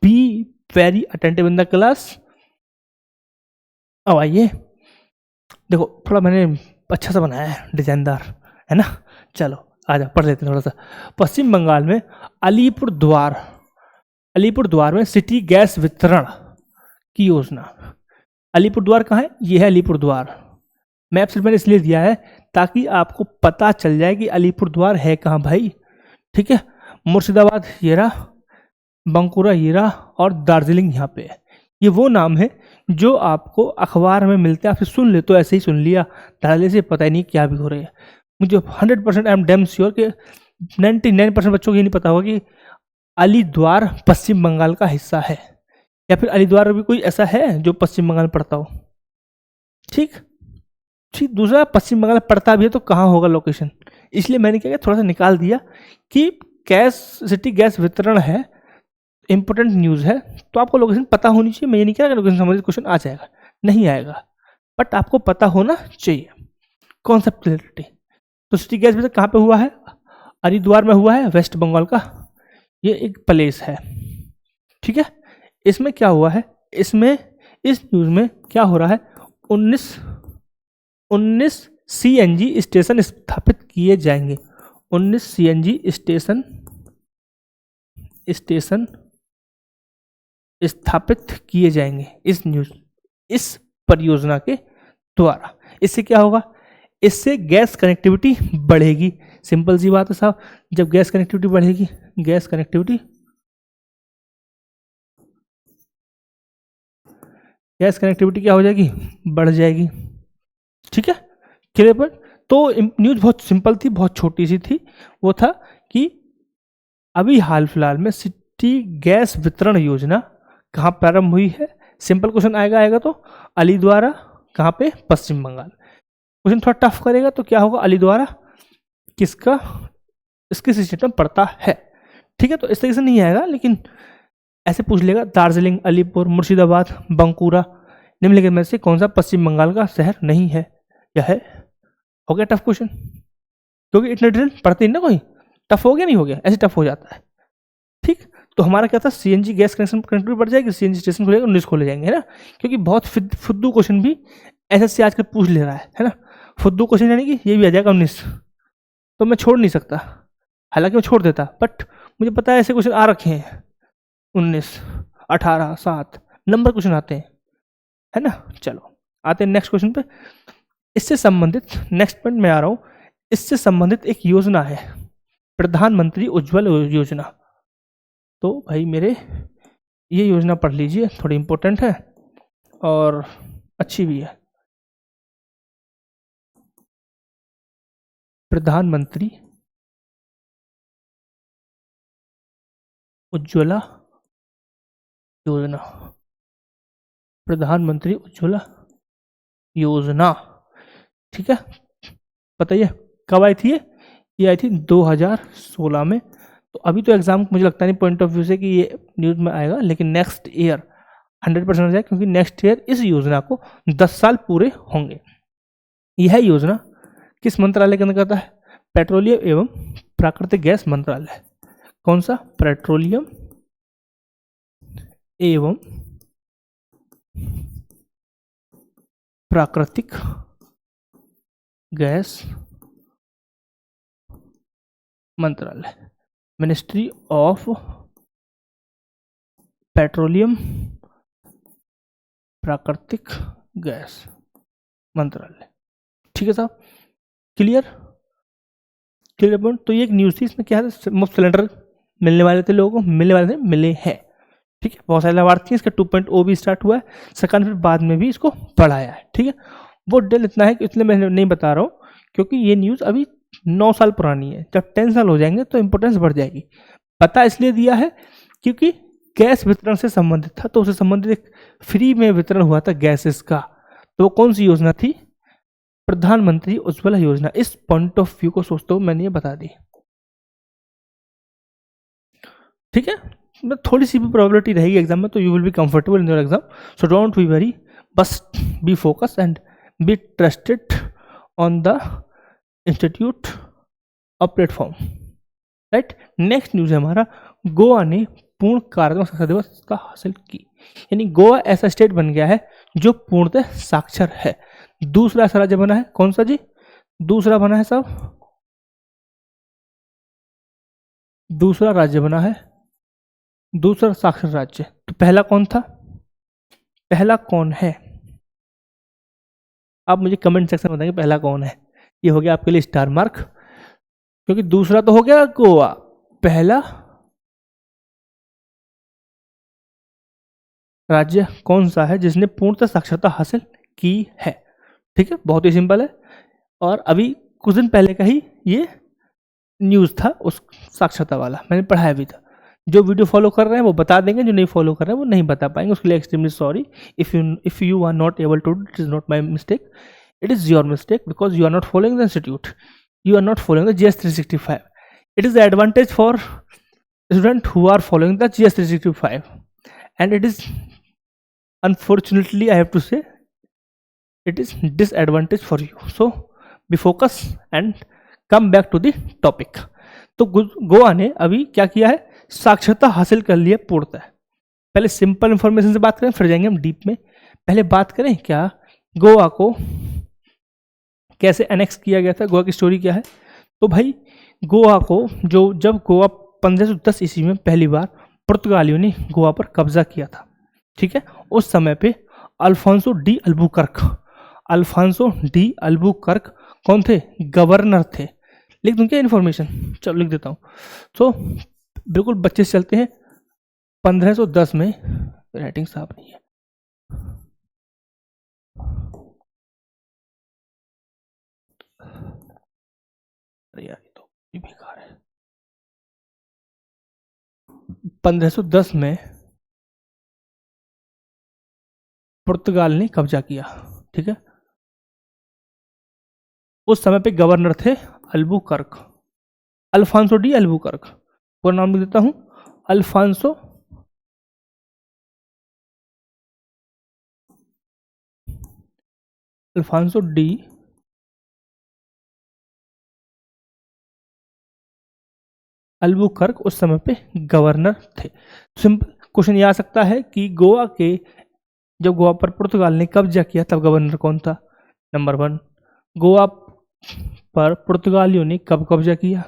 be very attentive in the class. अब आइए, देखो थोड़ा मैंने अच्छा सा बनाया है, डिजाइनदार है ना। चलो आ जाओ पढ़ लेते हैं थोड़ा सा। पश्चिम बंगाल में अलीपुर द्वार, अलीपुर द्वार में सिटी गैस वितरण की योजना। अलीपुर द्वार कहाँ है? ये है अलीपुर द्वार। मैप सिर्फ मैंने इसलिए दिया है ताकि आपको पता चल जाए कि अलीपुर द्वार है कहाँ भाई, ठीक है। मुर्शिदाबाद ये रहा, बंकुरा ये रहा, और दार्जिलिंग यहाँ पे है। ये वो नाम है जो आपको अखबार में मिलते हैं, आप सुन ले तो ऐसे ही सुन लिया, डाले से पता ही नहीं क्या भी हो रहा है। मुझे 100% आई एम डैम श्योर कि 99% बच्चों को ये नहीं पता होगा कि अलीद्वार पश्चिम बंगाल का हिस्सा है, या फिर अलीद्वार भी कोई ऐसा है जो पश्चिम बंगाल में पड़ता हो, ठीक ठीक। दूसरा, पश्चिम बंगाल पड़ता भी है तो कहाँ होगा लोकेशन, इसलिए मैंने क्या किया थोड़ा सा निकाल दिया कि गैस सिटी गैस वितरण है, इंपॉर्टेंट न्यूज़ है, तो आपको लोकेशन पता होनी चाहिए। मैं ये नहीं कह रहा कि लोकेशन संबंधित क्वेश्चन आ जाएगा, नहीं आएगा, बट आपको पता होना चाहिए, कॉन्सेप्ट क्लियरिटी। तो सिटी गैस वितरण कहाँ पे हुआ है? हरिद्वार में हुआ है, वेस्ट बंगाल का ये एक प्लेस है, ठीक है। इसमें क्या हुआ है, इसमें इस न्यूज़ में क्या हो रहा है, 19 सीएनजी स्टेशन स्थापित किए जाएंगे। 19 सीएनजी स्टेशन स्थापित किए जाएंगे इस परियोजना के द्वारा। इससे क्या होगा? इससे गैस कनेक्टिविटी बढ़ेगी। सिंपल सी बात है साहब, जब गैस कनेक्टिविटी बढ़ेगी, गैस कनेक्टिविटी क्या हो जाएगी? बढ़ जाएगी, ठीक है। क्लियर पर? तो न्यूज़ बहुत सिंपल थी, बहुत छोटी सी थी। वो था कि अभी हाल फिलहाल में सिटी गैस वितरण योजना कहाँ प्रारंभ हुई है। सिंपल क्वेश्चन आएगा तो अलीद्वारा कहाँ पे? पश्चिम बंगाल। क्वेश्चन थोड़ा टफ करेगा तो क्या होगा? अलीद्वारा किसका किस स्टेट में पड़ता है, ठीक है। तो इस तरीके से नहीं आएगा, लेकिन ऐसे पूछ लेगा दार्जिलिंग, अलीपुर, मुर्शिदाबाद, बंकुरा निम्नलिखित में से कौन सा पश्चिम बंगाल का शहर नहीं है या है। हो गया टफ क्वेश्चन, क्योंकि इतने डिटेल पढ़ते नहीं ना कोई। टफ हो गया, नहीं हो गया, ऐसे टफ हो जाता है, ठीक। तो हमारा क्या था, सीएनजी गैस कनेक्टिविटी बढ़ जाएगी, सीएनजी स्टेशन खुलेगा, 19 खोले जाएंगे, है ना। क्योंकि बहुत फुद्दू क्वेश्चन भी एसएससी आजकल पूछ ले रहा है ना। फुद्दू क्वेश्चन यानी कि ये भी आ जाएगा 19, तो मैं छोड़ नहीं सकता, हालांकि मैं छोड़ देता, बट मुझे पता है ऐसे क्वेश्चन आ रखे हैं, 19, 18, 7 नंबर क्वेश्चन आते हैं, है ना। चलो आते हैं नेक्स्ट क्वेश्चन पे। इससे संबंधित नेक्स्ट पॉइंट में आ रहा हूँ। इससे संबंधित एक योजना है, प्रधानमंत्री उज्ज्वल योजना। तो भाई मेरे ये योजना पढ़ लीजिए, थोड़ी इंपॉर्टेंट है और अच्छी भी है। प्रधानमंत्री उज्ज्वला योजना, प्रधानमंत्री उज्ज्वला योजना, ठीक है। बताइए कब आई थी ये आई थी 2016 में। तो अभी तो एग्जाम मुझे लगता नहीं पॉइंट ऑफ व्यू से कि ये न्यूज़ में आएगा, लेकिन नेक्स्ट ईयर 100% हो जाए, क्योंकि नेक्स्ट ईयर इस योजना को 10 साल पूरे होंगे। यह योजना किस मंत्रालय के अंदर आता है? पेट्रोलियम एवं प्राकृतिक गैस मंत्रालय। कौन सा? पेट्रोलियम एवं प्राकृतिक गैस मंत्रालय, मिनिस्ट्री ऑफ पेट्रोलियम प्राकृतिक गैस मंत्रालय। ठीक है साहब, क्लियर क्लियर पॉइंट। तो ये एक न्यूज़ थी, इसमें क्या है, मुफ्त सिलेंडर मिलने वाले थे लोगों को, मिलने वाले थे, मिले हैं। ठीक है, बहुत सारे लाभार्थी हैं, इसका 2.0 भी स्टार्ट हुआ है, सरकार ने फिर बाद में भी इसको बढ़ाया है। ठीक है, वो डिटेल इतना है कि इसलिए मैं नहीं बता रहा हूँ क्योंकि ये न्यूज़ अभी 9 साल पुरानी है, जब 10 साल हो जाएंगे तो इंपॉर्टेंस बढ़ जाएगी। पता इसलिए दिया है क्योंकि गैस वितरण से संबंधित था, तो उससे संबंधित एक फ्री में वितरण हुआ था गैसेस का। तो वो कौन सी योजना थी? प्रधानमंत्री उज्ज्वला योजना। इस पॉइंट ऑफ व्यू को सोचते हुए मैंने ये बता दी। ठीक है, थोड़ी सी भी प्रोबेबिलिटी रहेगी एग्जाम में, तो you will be comfortable in your exam, so don't be worry, बस be focus and be trusted on the institute of platform. Right, next news है हमारा, गोवा ने पूर्ण कार्यात्मक साक्षरता दिवस का हासिल की। यानी गोवा ऐसा स्टेट बन गया है जो पूर्णतः साक्षर है। दूसरा ऐसा राज्य बना है, कौन सा जी? दूसरा बना है साहब, दूसरा राज्य बना है, दूसरा साक्षर राज्य। तो पहला कौन था? पहला कौन है? आप मुझे कमेंट सेक्शन में बताएंगे पहला कौन है। ये हो गया आपके लिए स्टार मार्क, क्योंकि दूसरा तो हो गया गोवा, पहला राज्य कौन सा है जिसने पूर्णतः साक्षरता हासिल की है? ठीक है, बहुत ही सिंपल है, और अभी कुछ दिन पहले का ही ये न्यूज़ था उस साक्षरता वाला, मैंने पढ़ाया भी था। जो वीडियो फॉलो कर रहे हैं वो बता देंगे, जो नहीं फॉलो कर रहे हैं वो नहीं बता पाएंगे, उसके लिए extremely sorry. If you are not able to, it is not my mistake, it is your mistake, because you are not following the institute, you are not following the GS 365. It is the advantage for students who are following the GS 365, and it is, unfortunately I have to say, it is disadvantage for you. So be focused and come back to the topic. तो गोवा ने अभी क्या किया है? साक्षरता हासिल कर लिया पूर्णतः। पहले सिंपल इंफॉर्मेशन से बात करें, फिर जाएंगे हम डीप में। पहले बात करें क्या गोवा को कैसे एनेक्स किया गया था, गोवा की स्टोरी क्या है। तो भाई गोवा को जब गोवा 1510 ईस्वी में पहली बार पुर्तगालियों ने गोवा पर कब्जा किया था, ठीक है, उस समय पे अल्फांसो डी अल्बुकर्क कौन थे? गवर्नर थे। लिख दूं क्या इन्फॉर्मेशन? चलो लिख देता हूँ। तो बिल्कुल बच्चे से चलते हैं। 1510 में, राइटिंग साफ नहीं है, अरे यार ये तो बेकार है। 1510 में पुर्तगाल ने कब्जा किया, ठीक है। उस समय पे गवर्नर थे अल्बुकर्क, अल्फांसो डी अल्बुकर्क। पूरा नाम लिख देता हूं, अल्फांसो डी अल्बुकर्क उस समय पे गवर्नर थे। सिंपल क्वेश्चन ये आ सकता है कि गोवा के, जब गोवा पर पुर्तगाल ने कब्जा किया तब गवर्नर कौन था? नंबर 1, गोवा पर पुर्तगालियों ने कब कब्जा किया?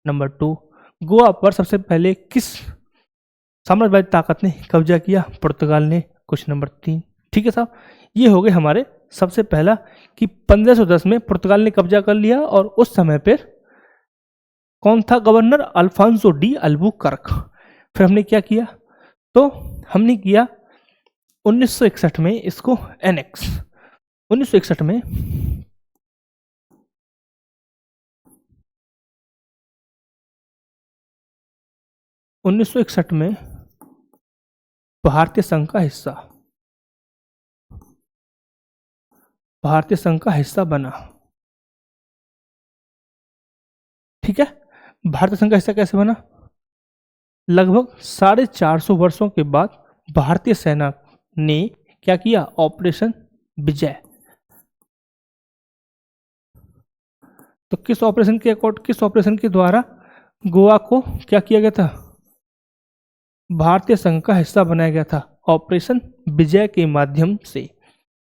नंबर 2, गोवा पर सबसे पहले किस साम्राज्यवादी ताकत ने कब्जा किया? पुर्तगाल ने। क्वेश्चन नंबर 3, ठीक है साहब। ये हो गए हमारे सबसे पहला कि 1510 में पुर्तगाल ने कब्जा कर लिया, और उस समय पर कौन था गवर्नर? Alphonso de Albuquerque. फिर हमने क्या किया? तो हमने किया 1961 में इसको एनेक्स। 1961 में भारतीय संघ का हिस्सा बना, ठीक है। भारतीय संघ का हिस्सा कैसे बना? लगभग 450 वर्षों के बाद भारतीय सेना ने क्या किया? ऑपरेशन विजय। तो किस ऑपरेशन के द्वारा गोवा को क्या किया गया था? भारतीय संघ का हिस्सा बनाया गया था, ऑपरेशन विजय के माध्यम से,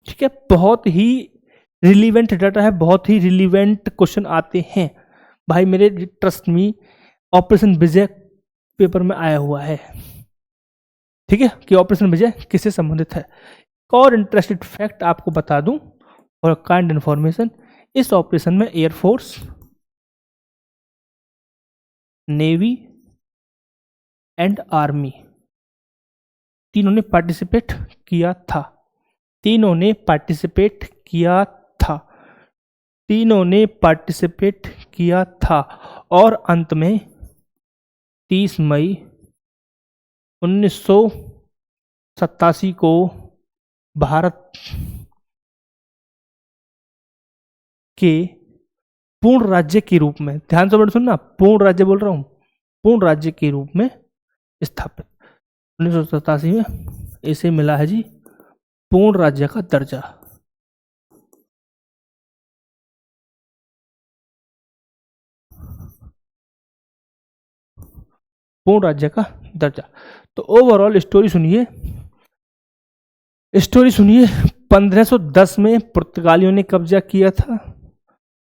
ठीक है। बहुत ही रिलीवेंट डाटा है, बहुत ही रिलीवेंट क्वेश्चन आते हैं भाई मेरे, ट्रस्ट मी। ऑपरेशन विजय पेपर में आया हुआ है, ठीक है, कि ऑपरेशन विजय किससे संबंधित है। और इंटरेस्टेड फैक्ट आपको बता दूं और काइंड इन्फॉर्मेशन, इस ऑपरेशन में एयरफोर्स, नेवी एंड आर्मी तीनों ने पार्टिसिपेट किया था, तीनों ने पार्टिसिपेट किया था, तीनों ने पार्टिसिपेट किया था। और अंत में 30 मई 1987 को भारत के पूर्ण राज्य के रूप में, ध्यान से सुनना, पूर्ण राज्य बोल रहा हूं, पूर्ण राज्य के रूप में स्थापित 1987 में इसे मिला है जी पूर्ण राज्य का दर्जा। पूर्ण राज्य का दर्जा। तो ओवरऑल स्टोरी सुनिए, स्टोरी सुनिए। 1510 में पुर्तगालियों ने कब्जा किया था,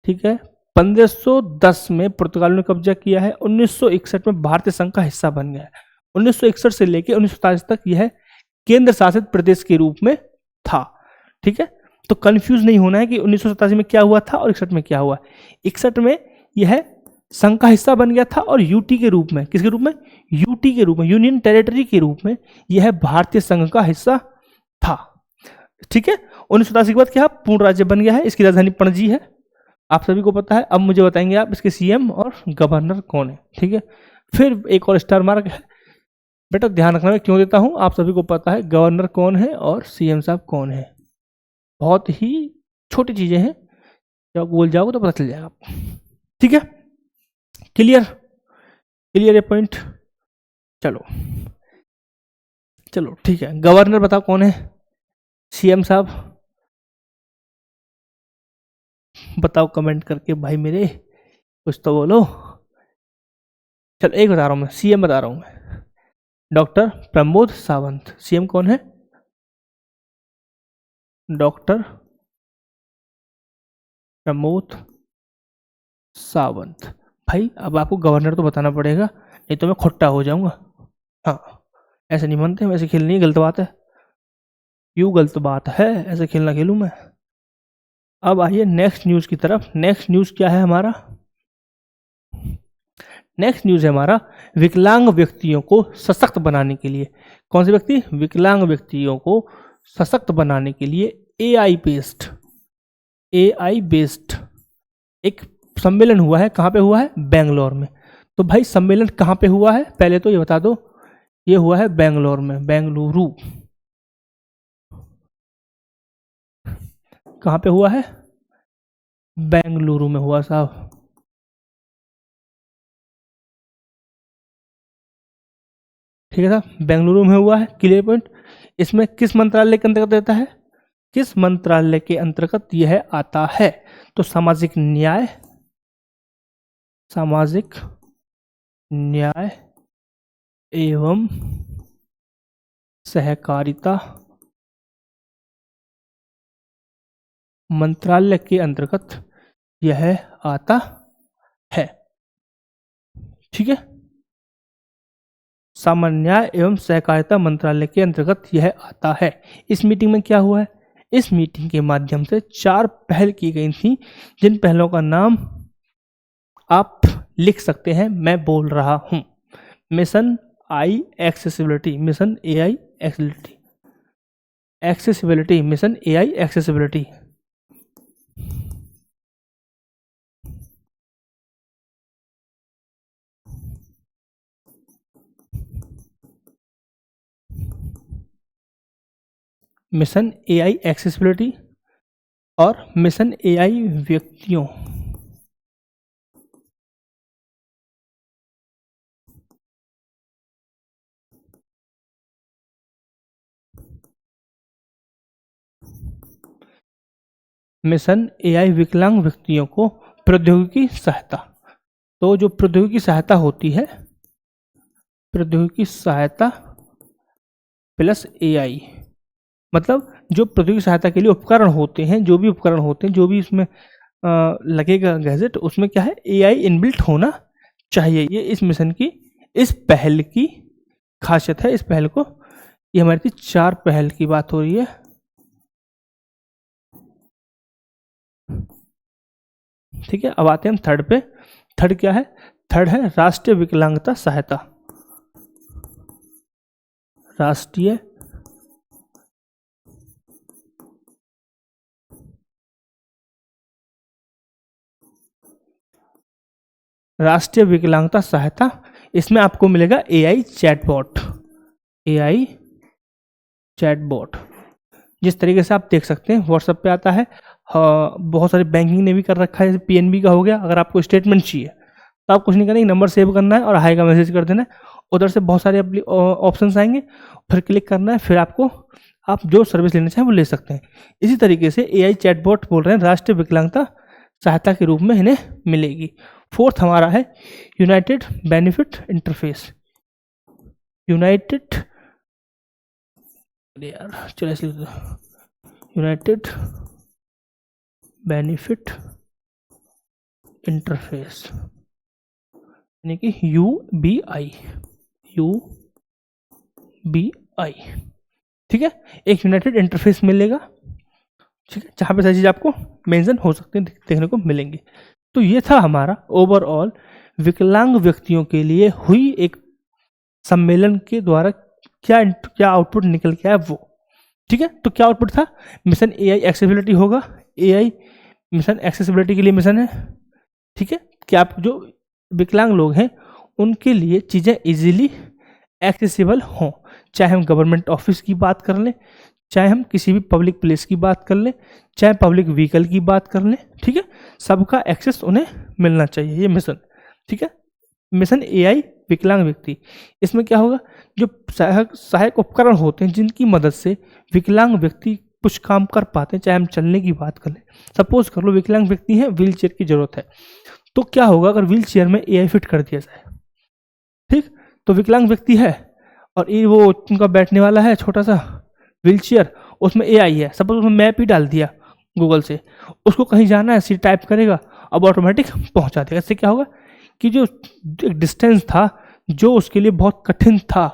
ठीक है, 1510 में पुर्तगालियों ने कब्जा किया है। 1961 में भारतीय संघ का हिस्सा बन गया है। 1961 से लेकर 1947 तक यह केंद्र शासित प्रदेश के रूप में था, ठीक है। तो कंफ्यूज नहीं होना है कि 1987 में क्या हुआ था और 61 में क्या हुआ। 61 में यह संघ का हिस्सा बन गया था और यूटी के रूप में, किसके रूप में, यूटी के रूप में, यूनियन टेरिटरी के रूप में यह भारतीय संघ का हिस्सा था, ठीक है। 1987 के बाद क्या पूर्ण राज्य बन गया है। इसकी राजधानी पणजी है, आप सभी को पता है। अब मुझे बताएंगे आप इसके सीएम और गवर्नर कौन है, ठीक है। फिर एक और स्टार मार्क है बेटा, ध्यान रखना मैं क्यों देता हूं, आप सभी को पता है गवर्नर कौन है और सीएम साहब कौन है। बहुत ही छोटी चीजें हैं, जब बोल जाओगे तो पता चल जाएगा, ठीक है। क्लियर, क्लियर ये पॉइंट। चलो चलो ठीक है, गवर्नर बताओ कौन है, सीएम साहब बताओ कमेंट करके भाई मेरे, कुछ तो बोलो। चलो एक बता रहा हूं मैं, सीएम बता रहा हूं मैं, डॉक्टर प्रमोद सावंत। सीएम कौन है, डॉक्टर प्रमोद सावंत। भाई अब आपको गवर्नर तो बताना पड़ेगा, नहीं तो मैं खुट्टा हो जाऊंगा। हाँ ऐसे नहीं मानते, वैसे खेलनी है, गलत बात है, क्यों गलत बात है, ऐसे खेलना खेलूं मैं। अब आइए नेक्स्ट न्यूज की तरफ। नेक्स्ट न्यूज क्या है हमारा, नेक्स्ट न्यूज है हमारा विकलांग व्यक्तियों को सशक्त बनाने के लिए। कौन से व्यक्ति, विकलांग व्यक्तियों को सशक्त बनाने के लिए एआई बेस्ड एक सम्मेलन हुआ है। कहाँ पे हुआ है, बेंगलोर में। तो भाई सम्मेलन कहाँ पे हुआ है, पहले तो ये बता दो, ये हुआ है बेंगलोर में, बेंगलुरु। कहाँ पे हुआ है, बेंगलुरु में हुआ साहब, ठीक है साहब, बेंगलुरु में हुआ है। Clear point. इसमें किस मंत्रालय के अंतर्गत रहता है, किस मंत्रालय के अंतर्गत यह आता है, तो सामाजिक न्याय, सामाजिक न्याय एवं सहकारिता मंत्रालय के अंतर्गत यह आता है, ठीक है। सामान्य न्याय एवं सहकारिता मंत्रालय के अंतर्गत यह आता है। इस मीटिंग में क्या हुआ है, इस मीटिंग के माध्यम से 4 पहल की गई थी, जिन पहलों का नाम आप लिख सकते हैं, मैं बोल रहा हूं। मिशन आई accessibility, mission AI accessibility, mission AI accessibility. Mission AI accessibility और मिशन एआई व्यक्तियों, मिशन एआई विकलांग व्यक्तियों को प्रौद्योगिकी सहायता। तो जो प्रौद्योगिकी सहायता होती है, प्रौद्योगिकी सहायता प्लस एआई, मतलब जो प्रौद्योगिकी सहायता के लिए उपकरण होते हैं, जो भी उपकरण होते हैं, जो भी इसमें लगेगा गैजेट, उसमें क्या है, एआई इनबिल्ट होना चाहिए। ये इस मिशन की, इस पहल की खासियत है। इस पहल को, ये हमारी थी 4 पहल की बात हो रही है। ठीक है, अब आते हैं हम थर्ड पे। थर्ड क्या है? थर्ड है राष्ट्रीय विकलांगता सहायता। राष्ट्रीय राष्ट्रीय विकलांगता सहायता। इसमें आपको मिलेगा एआई चैटबॉट। एआई चैटबॉट जिस तरीके से आप देख सकते हैं व्हाट्सएप पे आता है। हाँ, बहुत सारे बैंकिंग ने भी कर रखा है, जैसे पीएनबी का हो गया। अगर आपको स्टेटमेंट चाहिए तो आप कुछ नहीं करना, एक नंबर सेव करना है और हाई का मैसेज कर देना है। उधर से बहुत सारे ऑप्शंस आएंगे, फिर क्लिक करना है, फिर आपको आप जो सर्विस लेना चाहें वो ले सकते हैं। इसी तरीके से एआई चैटबॉट बोल रहे हैं राष्ट्रीय विकलांगता सहायता के रूप में इन्हें मिलेगी। फोर्थ हमारा है United benefit interface. United United benefit interface यानी कि UBI। ठीक है, एक यूनाइटेड इंटरफेस मिलेगा। ठीक है, जहाँ पे सारी चीज़ आपको मेंशन हो सकती है, देखने को मिलेंगी। तो ये था हमारा ओवरऑल विकलांग व्यक्तियों के लिए हुई एक सम्मेलन के द्वारा क्या आउटपुट निकल के आया वो। ठीक है, तो क्या आउटपुट था? मिशन एआई एक्सेसिबिलिटी होगा। एआई मिशन एक्सेसिबिलिटी के लिए मिशन है। ठीक है, कि आप जो विकलांग लोग हैं उनके लिए चीज़ें इजीली एक्सेसिबल हों। चाहे हम गवर्नमेंट ऑफिस की बात कर लें, चाहे हम किसी भी पब्लिक प्लेस की बात कर लें, चाहे पब्लिक व्हीकल की बात कर लें। ठीक है, सबका एक्सेस उन्हें मिलना चाहिए, ये मिशन। ठीक है, मिशन एआई विकलांग व्यक्ति। इसमें क्या होगा? जो सहायक उपकरण होते हैं जिनकी मदद से विकलांग व्यक्ति कुछ काम कर पाते हैं, चाहे हम चलने की बात कर लें। सपोज कर लो विकलांग व्यक्ति है, व्हील चेयर की जरूरत है, तो क्या होगा अगर व्हील चेयर में एआई फिट कर दिया जाए? ठीक, तो विकलांग व्यक्ति है और ये वो उनका बैठने वाला है छोटा सा व्हील चेयर, उसमें एआई है। सपोज उसमें मैप ही डाल दिया गूगल से, उसको कहीं जाना है, सीट टाइप करेगा, अब ऑटोमेटिक पहुंचा देगा। इससे क्या होगा कि जो डिस्टेंस था जो उसके लिए बहुत कठिन था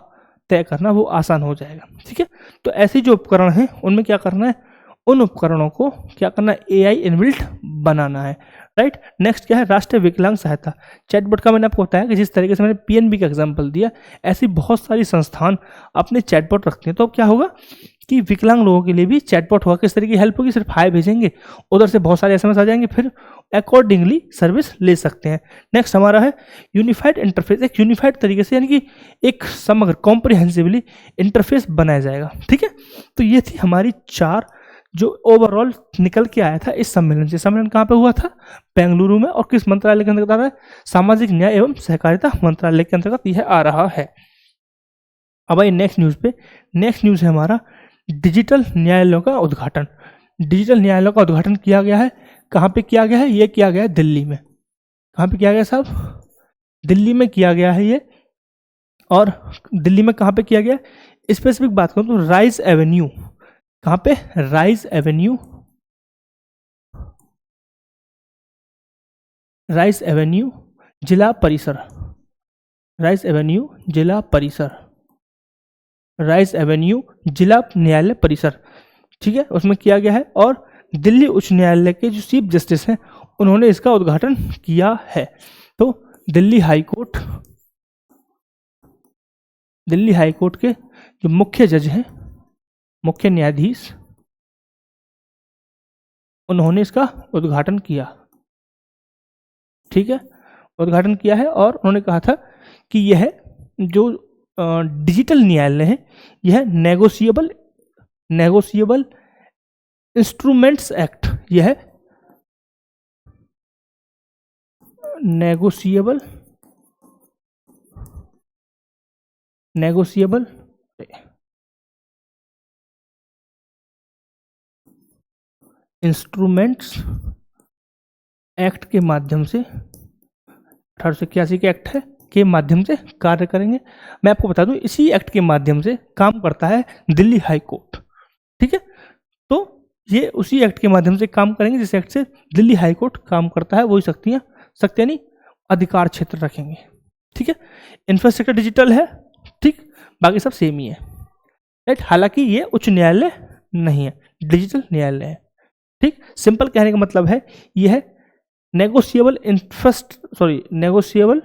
तय करना, वो आसान हो जाएगा। ठीक है, तो ऐसे जो उपकरण हैं उनमें क्या करना है, उन उपकरणों को क्या करना है, एआई इनबिल्ट बनाना है। राइट, नेक्स्ट क्या है, राष्ट्रीय विकलांग सहायता चैटबॉट का। मैंने आपको बताया कि जिस तरीके से मैंने पीएनबी का एग्जांपल दिया, ऐसी बहुत सारी संस्थान अपने चैटबॉट रखते हैं। तो अब क्या होगा कि विकलांग लोगों के लिए भी चैटबॉट होगा। किस तरीके की हेल्प होगी? सिर्फ हाई भेजेंगे, उधर से बहुत सारे एसएमएस आ जाएंगे, फिर अकॉर्डिंगली सर्विस ले सकते हैं। नेक्स्ट हमारा है यूनिफाइड इंटरफेस। एक यूनिफाइड तरीके से यानी कि एक समग्र कॉम्प्रिहेंसिवली इंटरफेस बनाया जाएगा। ठीक है, तो ये थी हमारी 4 जो ओवरऑल निकल के आया था इस सम्मेलन से। सम्मेलन कहाँ पे हुआ था? बेंगलुरु में। और किस मंत्रालय के अंतर्गत आ रहा है? सामाजिक न्याय एवं सहकारिता मंत्रालय के अंतर्गत यह आ रहा है। अब आइए नेक्स्ट न्यूज़ पे। नेक्स्ट न्यूज़ है हमारा डिजिटल न्यायालयों का उद्घाटन। डिजिटल न्यायालयों का उद्घाटन किया गया है। कहाँ पे किया गया है? ये किया गया है दिल्ली में। कहाँ पे किया गया साहब? दिल्ली में किया गया है ये। और दिल्ली में कहाँ पे किया गया? स्पेसिफिक बात करूँ तो राइज एवेन्यू। कहाँ पे? Rise Avenue. राइज एवेन्यू जिला परिसर। राइज एवेन्यू जिला परिसर। राइज एवेन्यू जिला न्यायालय परिसर। ठीक है, उसमें किया गया है। और दिल्ली उच्च न्यायालय के जो चीफ जस्टिस हैं उन्होंने इसका उद्घाटन किया है। तो दिल्ली हाई कोर्ट के जो मुख्य जज हैं, मुख्य न्यायाधीश, उन्होंने इसका उद्घाटन किया। ठीक है, उद्घाटन किया है और उन्होंने कहा था कि यह जो डिजिटल न्यायालय है यह नेगोशिएबल इंस्ट्रूमेंट्स एक्ट, यह नेगोशिएबल इंस्ट्रूमेंट्स एक्ट के माध्यम से 1881 के एक्ट है के माध्यम से कार्य करेंगे। मैं आपको बता दूं इसी एक्ट के माध्यम से काम करता है दिल्ली हाई कोर्ट। ठीक है, तो ये उसी एक्ट के माध्यम से काम करेंगे जिस एक्ट से दिल्ली हाई कोर्ट काम करता है, वही शक्तियां नहीं अधिकार क्षेत्र रखेंगे। ठीक है, इंफ्रास्ट्रक्चर डिजिटल है, ठीक, बाकी सब सेम ही है, राइट। हालांकि ये उच्च न्यायालय नहीं है, डिजिटल न्यायालय है। ठीक, सिंपल कहने का मतलब है यह है नेगोशिएबल नेगोशिएबल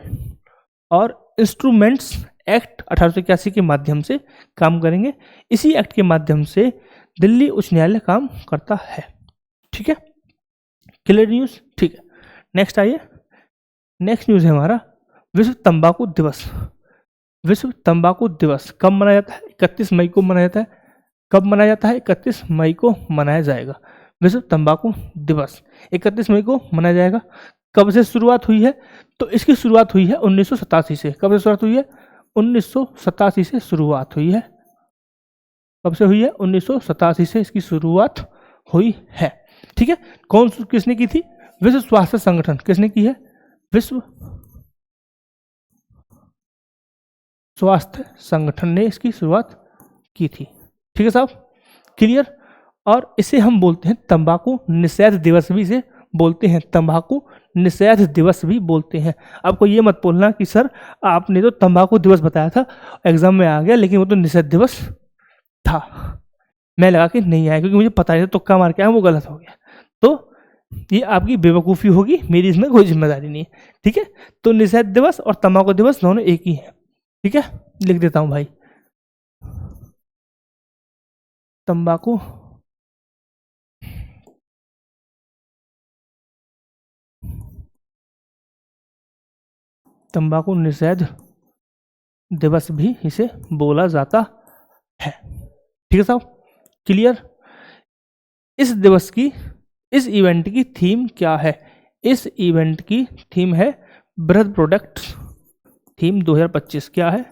और इंस्ट्रूमेंट्स एक्ट 1881 के माध्यम से काम करेंगे। इसी एक्ट के माध्यम से दिल्ली उच्च न्यायालय काम करता है। ठीक है, क्लियर न्यूज। ठीक है, नेक्स्ट आइए। नेक्स्ट न्यूज है हमारा विश्व तंबाकू दिवस। विश्व तंबाकू दिवस कब मनाया जाता है? 31 मई को मनाया जाता है। कब मनाया जाता है? 31 मई को मनाया जाएगा। विश्व तंबाकू दिवस 31 मई को मनाया जाएगा। कब से शुरुआत हुई है? तो इसकी शुरुआत हुई है 1987 से। कब से शुरुआत हुई है? 1987 से शुरुआत हुई है। कब से हुई है? 1987 से इसकी शुरुआत हुई है। ठीक है, कौन किसने की थी? विश्व स्वास्थ्य संगठन। किसने की है? विश्व स्वास्थ्य संगठन ने इसकी शुरुआत की थी। ठीक है साहब, क्लियर। और इसे हम बोलते हैं तंबाकू निषेध दिवस भी इसे बोलते हैं, तंबाकू निषेध दिवस भी बोलते हैं। आपको ये मत बोलना कि सर आपने तो तंबाकू दिवस बताया था, एग्जाम में आ गया, लेकिन वो तो निषेध दिवस था, मैं लगा कि नहीं आया क्योंकि मुझे पता नहीं था, तुक्का मार के आया, वो गलत हो गया। तो ये आपकी बेवकूफ़ी होगी, मेरी इसमें कोई जिम्मेदारी नहीं है। ठीक है, तो निषेध दिवस और तंबाकू दिवस दोनों एक ही है। ठीक है, लिख देता हूं भाई, तंबाकू तंबाकू निषेध दिवस भी इसे बोला जाता है। ठीक है साहब, क्लियर। इस दिवस की, इस इवेंट की थीम क्या है? इस इवेंट की थीम है बृहद प्रोडक्ट्स। थीम 2025 क्या है?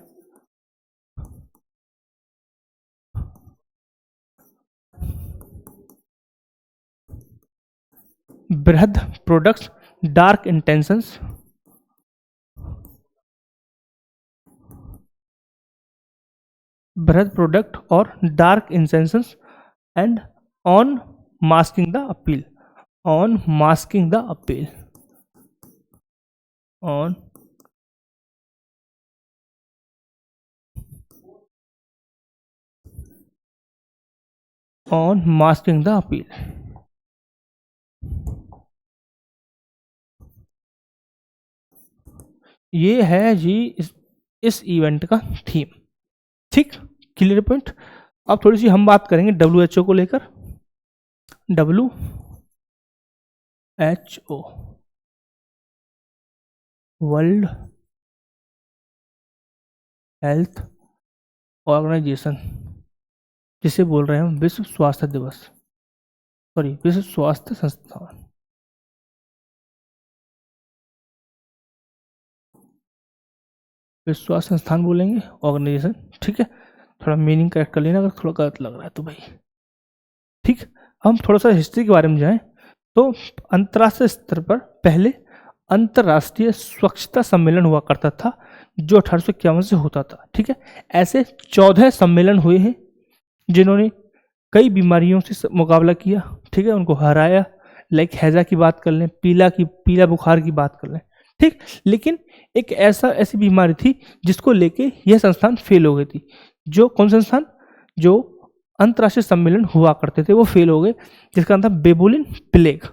बृहद प्रोडक्ट्स डार्क इंटेंशंस, बृहद प्रोडक्ट और dark intentions and on masking the appeal, on masking the appeal, on masking the appeal. ये है जी इस इवेंट का थीम। ठीक, क्लियर पॉइंट। अब थोड़ी सी हम बात करेंगे WHO को लेकर। WHO वर्ल्ड हेल्थ ऑर्गेनाइजेशन, जिसे बोल रहे हैं हम विश्व स्वास्थ्य दिवस, सॉरी विश्व स्वास्थ्य संस्थान। विश्व स्वास्थ्य संस्थान बोलेंगे, ऑर्गेनाइजेशन। ठीक है, थोड़ा मीनिंग करेक्ट कर लेना अगर थोड़ा गलत लग रहा है तो भाई। ठीक, हम थोड़ा सा हिस्ट्री के बारे में जाएं तो अंतर्राष्ट्रीय स्तर पर पहले अंतर्राष्ट्रीय स्वच्छता सम्मेलन हुआ करता था जो 1851 से होता था। ठीक है, ऐसे 14 सम्मेलन हुए हैं जिन्होंने कई बीमारियों से मुकाबला किया। ठीक है, उनको हराया। लाइक हैजा की बात कर लें, पीला बुखार की बात कर लें। ठीक, लेकिन एक ऐसी बीमारी थी जिसको लेके यह संस्थान फेल हो गई थी। जो कौन संस्थान? जो अंतर्राष्ट्रीय सम्मेलन हुआ करते थे वो फेल हो गए, जिसका नाम था बेबुलिन प्लेग।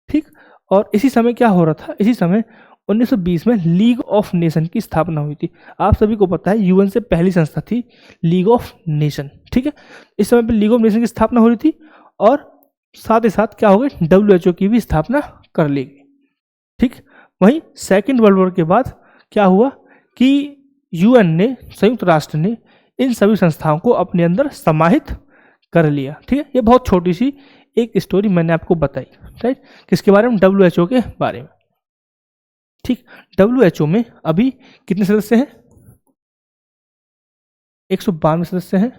ठीक, और इसी समय क्या हो रहा था? इसी समय 1920 में लीग ऑफ नेशन की स्थापना हुई थी। आप सभी को पता है यूएन से पहली संस्था थी लीग ऑफ नेशन। ठीक है, इस समय पे लीग ऑफ नेशन की स्थापना हो रही थी और साथ ही साथ क्या हो गई? WHO की भी स्थापना कर ली गई। ठीक, वहीं सेकेंड वर्ल्ड वॉर के बाद क्या हुआ कि यूएन ने, संयुक्त राष्ट्र ने इन सभी संस्थाओं को अपने अंदर समाहित कर लिया। ठीक है, ये बहुत छोटी सी एक स्टोरी मैंने आपको बताई, राइट। किसके बारे में? WHO के बारे में। ठीक, WHO में अभी कितने सदस्य हैं? 192 सदस्य हैं।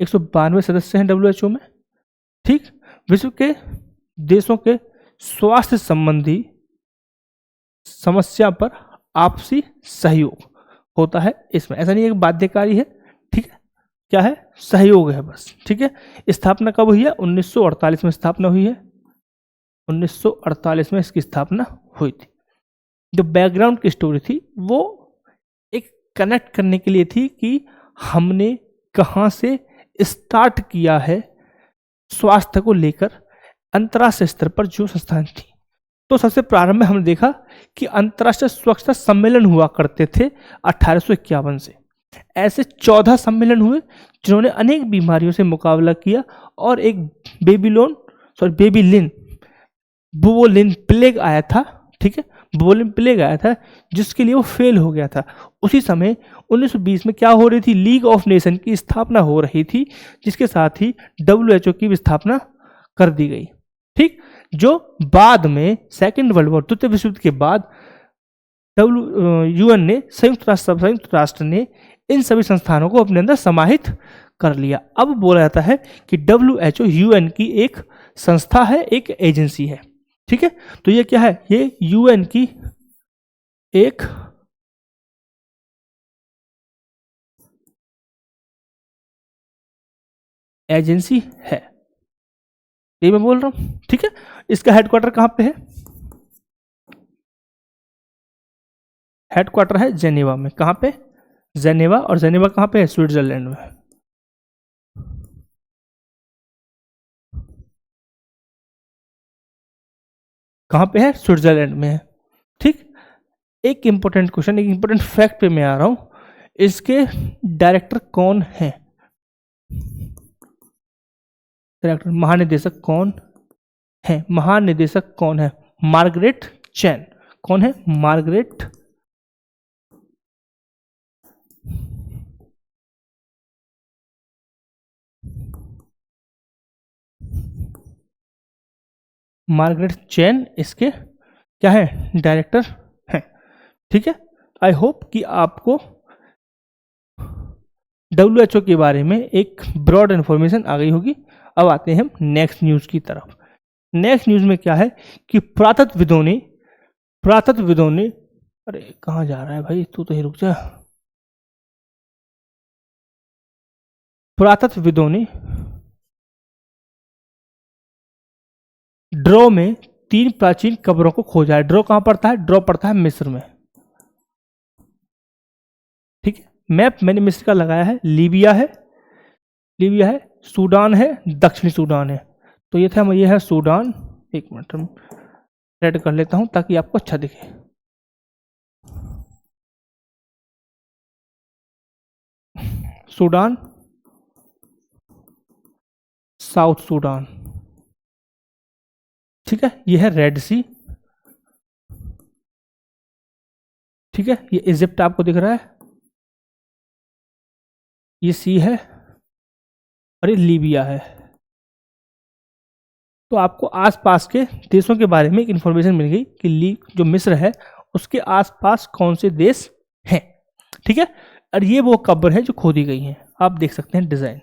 192 सदस्य हैं WHO में। ठीक, विश्व के देशों के स्वास्थ्य संबंधी समस्या पर आपसी सहयोग होता है इसमें। ऐसा नहीं है कि बाध्यकारी है। ठीक है, क्या है? सहयोग है बस। ठीक है, स्थापना कब हुई है? 1948 में स्थापना हुई है। 1948 में इसकी स्थापना हुई थी। जो बैकग्राउंड की स्टोरी थी वो एक कनेक्ट करने के लिए थी कि हमने कहाँ से स्टार्ट किया है स्वास्थ्य को लेकर अंतर्राष्ट्रीय स्तर पर जो संस्थान थी। तो सबसे प्रारंभ में हमने देखा कि अंतर्राष्ट्रीय स्वच्छता सम्मेलन हुआ करते थे 1851 से। ऐसे 14 सम्मेलन हुए जिन्होंने अनेक बीमारियों से मुकाबला किया और एक बेबीलिन बुबोलिन प्लेग आया था, ठीक है, बुबोलिन प्लेग आया था जिसके लिए वो फेल हो गया था। उसी समय 1920 में क्या हो रही थी, लीग ऑफ नेशन की स्थापना हो रही थी, जिसके साथ ही WHO की भी स्थापना कर दी गई, ठीक, जो बाद में सेकेंड वर्ल्ड वॉर, द्वितीय विश्व युद्ध के बाद UN ने संयुक्त राष्ट्र ने इन सभी संस्थानों को अपने अंदर समाहित कर लिया। अब बोला जाता है कि WHO UN की एक संस्था है, एक एजेंसी है, ठीक है। तो ये क्या है, ये UN की एक एजेंसी है, ये मैं बोल रहा हूं, ठीक है। इसका हेडक्वार्टर कहां पे है, हेडक्वार्टर है जेनेवा में। कहां पे, जेनेवा, और जेनेवा कहां पे है, स्विट्जरलैंड में। कहां पे है, स्विट्जरलैंड में है, ठीक। एक इंपॉर्टेंट क्वेश्चन, एक इंपॉर्टेंट फैक्ट पे मैं आ रहा हूं, इसके डायरेक्टर कौन है, डायरेक्टर महानिदेशक कौन है, महानिदेशक कौन है, मार्गरेट चैन। कौन है, मार्गरेट चैन इसके क्या है, डायरेक्टर हैं, ठीक है। आई होप कि आपको WHO के बारे में एक ब्रॉड इंफॉर्मेशन आ गई होगी। अब आते हैं हम नेक्स्ट न्यूज की तरफ। नेक्स्ट न्यूज में क्या है कि पुरातत्वविदों ने अरे कहाँ जा रहा है भाई, तू तो ही रुक जा। पुरातत्वविदों ने ड्रॉ में 3 प्राचीन कब्रों को खोजा है। ड्रॉ कहां पड़ता है, ड्रॉ पड़ता है मिस्र में, ठीक है। मैप मैंने मिस्र का लगाया है, लीबिया है, सूडान है, दक्षिणी सूडान है। तो ये था, ये है सूडान। एक मिनट रेड कर लेता हूं ताकि आपको अच्छा दिखे। सूडान, साउथ सूडान, ठीक है। ये है रेड सी, ठीक है। ये इजिप्ट आपको दिख रहा है, ये सी है, और ये लीबिया है। तो आपको आसपास के देशों के बारे में एक इंफॉर्मेशन मिल गई कि जो मिस्र है उसके आसपास कौन से देश हैं, ठीक है। और ये वो कब्र है जो खोदी गई हैं। आप देख सकते हैं डिजाइन,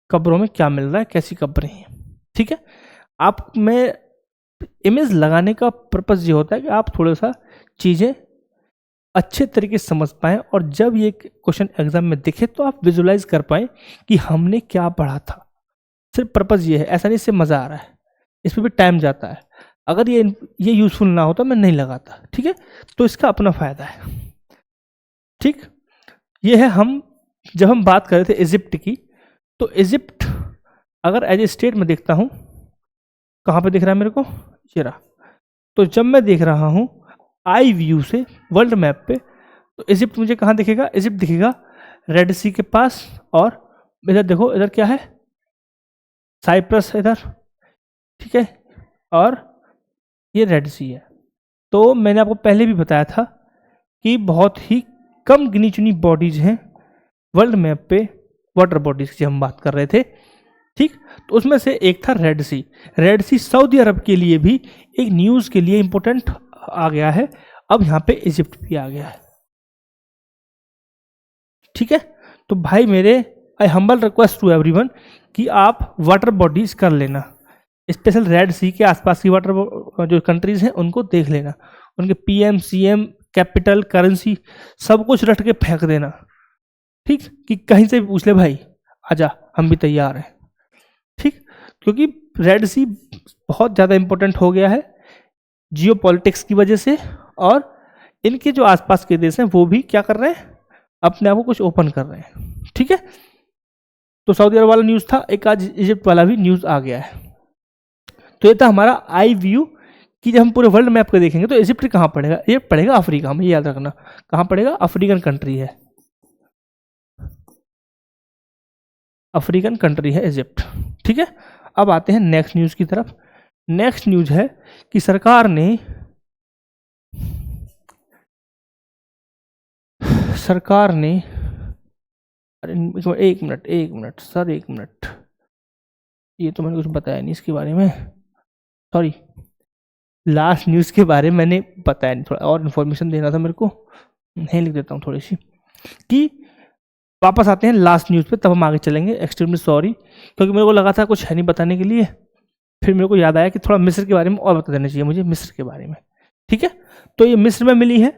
कब्रों में क्या मिल रहा है, कैसी कब्रें हैं, ठीक है। आप में इमेज लगाने का पर्पज ये होता है कि आप थोड़ा सा चीजें अच्छे तरीके से समझ पाएं, और जब ये क्वेश्चन एग्जाम में दिखे तो आप विजुलाइज कर पाएं कि हमने क्या पढ़ा था। सिर्फ पर्पज ये है, ऐसा नहीं इससे मजा आ रहा है, इसमें भी टाइम जाता है। अगर ये यूजफुल ना होता मैं नहीं लगाता, ठीक है। तो इसका अपना फायदा है, ठीक। ये है, जब हम बात कर रहे थे इजिप्ट की, तो इजिप्ट अगर एज ए स्टेट में देखता हूं, कहां पे दिख रहा है मेरे को, ये रहा। तो जब मैं देख रहा हूं आई व्यू से वर्ल्ड मैप पे, तो इजिप्ट मुझे कहां दिखेगा, इजिप्ट दिखेगा रेड सी के पास, और इधर देखो, इधर क्या है, साइप्रस इधर, ठीक है, और ये रेड सी है। तो मैंने आपको पहले भी बताया था कि बहुत ही कम गिनी चुनी बॉडीज हैं वर्ल्ड मैप पे, वाटर बॉडीज की हम बात कर रहे थे, ठीक। तो उसमें से एक था रेड सी। रेड सी सऊदी अरब के लिए भी एक न्यूज के लिए इंपॉर्टेंट आ गया है। अब यहां पे इजिप्ट भी आ गया है, ठीक है। तो भाई मेरे, आई हम्बल रिक्वेस्ट टू एवरीवन कि आप वाटर बॉडीज कर लेना, स्पेशल रेड सी के आसपास की वाटर जो कंट्रीज हैं उनको देख लेना, उनके PM CM कैपिटल करेंसी सब कुछ रट के फेंक देना, ठीक, कि कहीं से भी पूछ ले भाई आजा हम भी तैयार हैं, ठीक। क्योंकि रेड सी बहुत ज़्यादा इम्पोर्टेंट हो गया है जियो पॉलिटिक्स की वजह से, और इनके जो आसपास के देश हैं वो भी क्या कर रहे हैं, अपने आप को कुछ ओपन कर रहे हैं। ठीक है, तो सऊदी अरब वाला न्यूज़ था, एक आज इजिप्ट वाला भी न्यूज़ आ गया है। तो ये था हमारा आई व्यू कि जब हम पूरे वर्ल्ड मैप को देखेंगे तो इजिप्ट कहाँ पड़ेगा, ये पड़ेगा अफ्रीका में, ये याद रखना कहाँ पड़ेगा, अफ्रीकन कंट्री है, अफ्रीकन कंट्री है इजिप्ट। ठीक है, अब आते हैं नेक्स्ट न्यूज़ की तरफ। नेक्स्ट न्यूज़ है कि सरकार ने अरे एक मिनट सर, एक मिनट, ये तो मैंने कुछ बताया नहीं इसके बारे में, सॉरी, लास्ट न्यूज़ के बारे में मैंने बताया नहीं, थोड़ा और इन्फॉर्मेशन देना था मेरे को, नहीं लिख देता हूँ थोड़ी सी, कि वापस आते हैं लास्ट न्यूज़ पे, तब हम आगे चलेंगे। एक्सट्रीमली सॉरी, क्योंकि मेरे को लगा था कुछ है नहीं बताने के लिए, फिर मेरे को याद आया कि थोड़ा मिस्र के बारे में और बता देना चाहिए मुझे, मिस्र के बारे में। ठीक है, तो ये मिस्र में मिली है।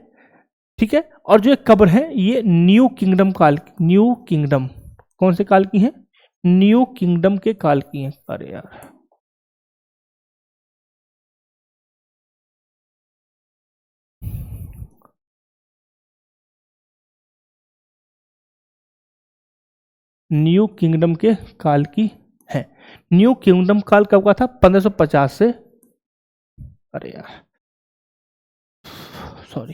ठीक है, और जो एक कब्र है ये न्यू किंगडम काल, न्यू किंगडम कौन से काल की है, न्यू किंगडम के काल की है। अरे यार, न्यू किंगडम के काल की है। न्यू किंगडम काल कब का था, 1550 से, अरे यार सॉरी,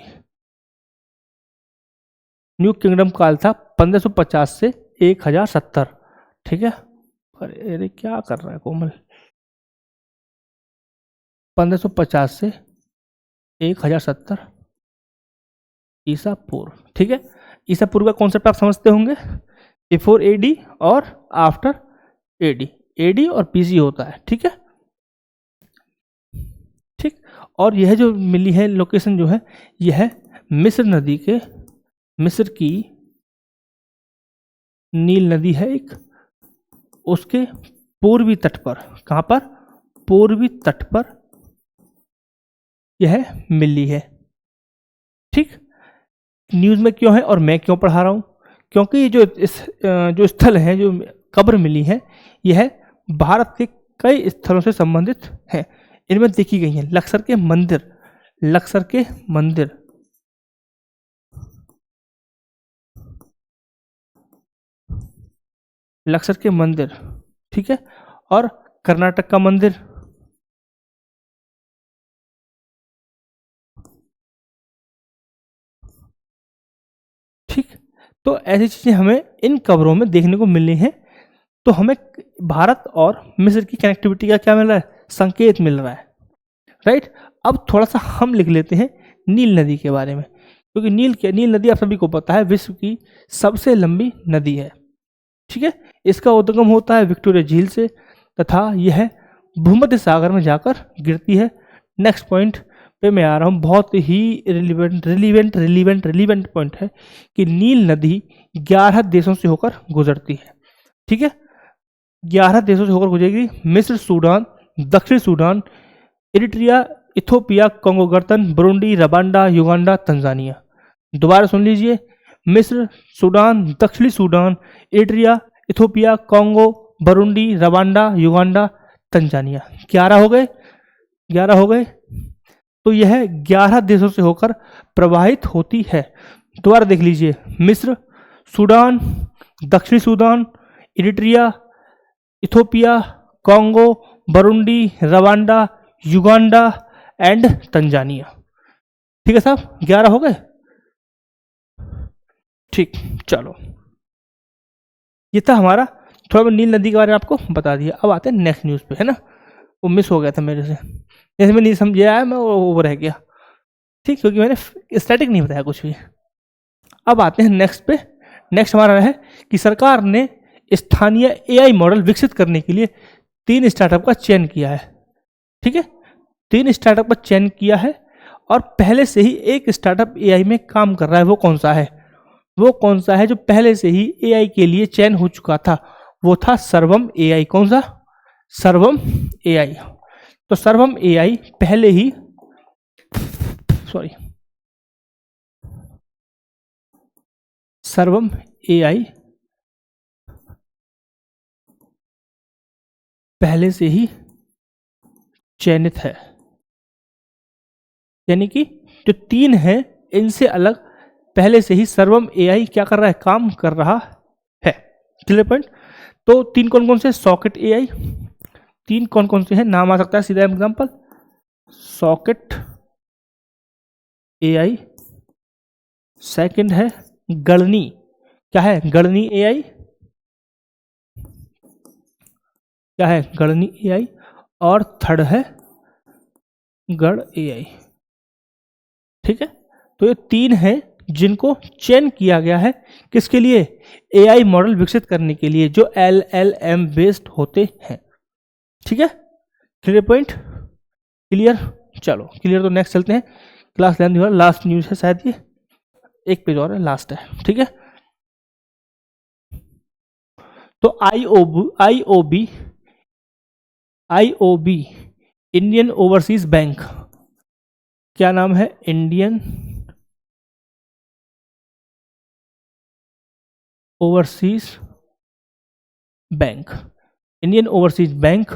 न्यू किंगडम काल था 1550 से 1070। ठीक है, अरे क्या कर रहा है कोमल, 1550 से 1070 ईसा पूर्व। ठीक है, ईसा पूर्व का कॉन्सेप्ट आप समझते होंगे, बिफोर एडी और आफ्टर एडी, एडी और पीसी होता है। ठीक है, ठीक, और यह जो मिली है लोकेशन जो है, यह मिस्र नदी के, मिस्र की नील नदी है एक, उसके पूर्वी तट पर, कहां पर, पूर्वी तट पर यह मिली है। ठीक, न्यूज़ में क्यों है और मैं क्यों पढ़ा रहा हूं, क्योंकि जो स्थल है, जो कब्र मिली है, यह भारत के कई स्थलों से संबंधित है। इनमें देखी गई है लक्सर के मंदिर, लक्सर के मंदिर, लक्सर के मंदिर, ठीक है, और कर्नाटक का मंदिर, ठीक। तो ऐसी चीजें हमें इन कब्रों में देखने को मिली हैं। तो हमें भारत और मिस्र की कनेक्टिविटी का क्या मिल रहा है, संकेत मिल रहा है, राइट। अब थोड़ा सा हम लिख लेते हैं नील नदी के बारे में, क्योंकि नील नदी आप सभी को पता है विश्व की सबसे लंबी नदी है। ठीक है, इसका उद्गम होता है विक्टोरिया झील से, तथा यह भूमध्य सागर में जाकर गिरती है। नेक्स्ट पॉइंट पे मैं आ रहा हूँ, बहुत ही रिलीवेंट पॉइंट है कि नील नदी 11 देशों से होकर गुजरती है। ठीक है, 11 देशों से होकर गुजरेगी, मिस्र, सूडान, दक्षिण सूडान, इरिट्रिया, इथोपिया, कोंगो गर्दन, बुरुंडी, रवांडा, युगांडा, तंजानिया। दोबारा सुन लीजिए, मिस्र, सूडान, दक्षिणी Sudan, Eritrea, Ethiopia, Congo, Burundi, Rwanda, Uganda, Tanzania. 11 हो गए, 11 हो गए। तो यह 11 देशों से होकर प्रवाहित होती है। दोबारा देख लीजिए, मिस्र, सूडान, दक्षिणी Sudan, Eritrea, Ethiopia, Congo, Burundi, Rwanda, Uganda and Tanzania. ठीक है साहब, 11 हो गए। ठीक, चलो, ये था हमारा, थोड़ा मैं नील नदी के बारे में आपको बता दिया। अब आते हैं नेक्स्ट न्यूज़ पे, है ना, वो मिस हो गया था मेरे से, जैसे मैं नहीं समझा मैं वो रह गया। ठीक, क्योंकि मैंने स्टैटिक नहीं बताया कुछ भी। अब आते हैं नेक्स्ट पे। नेक्स्ट हमारा है कि सरकार ने स्थानीय एआई मॉडल विकसित करने के लिए 3 स्टार्टअप का चयन किया है। ठीक है, 3 स्टार्टअप का चयन किया है, और पहले से ही एक स्टार्टअप एआई में काम कर रहा है। वो कौन सा है, वो कौन सा है जो पहले से ही एआई के लिए चयन हो चुका था, वो था सर्वम एआई। कौन सा, सर्वम एआई। तो सर्वम एआई पहले ही, सॉरी, सर्वम एआई पहले से ही चयनित है, यानी कि जो 3 है इनसे अलग पहले से ही सर्वम एआई क्या कर रहा है, काम कर रहा है। Clear point. तो 3 कौन कौन से, सॉकेट एआई, 3 कौन कौन से हैं, नाम आ सकता है सीधा एग्जांपल, सॉकेट एआई। सेकंड है गणनी, क्या है, गणनी एआई, क्या है, गणनी एआई। और थर्ड है गण एआई। ठीक है, तो ये 3 हैं जिनको चयन किया गया है किसके लिए, एआई मॉडल विकसित करने के लिए जो एलएलएम बेस्ड होते हैं। ठीक है, क्लियर पॉइंट, क्लियर। चलो क्लियर, तो नेक्स्ट चलते हैं। क्लास लेंथ वाला लास्ट न्यूज है शायद, ये एक पेज और है, लास्ट है। ठीक है, तो आईओबी इंडियन ओवरसीज बैंक, क्या नाम है, Indian overseas bank, Indian overseas bank,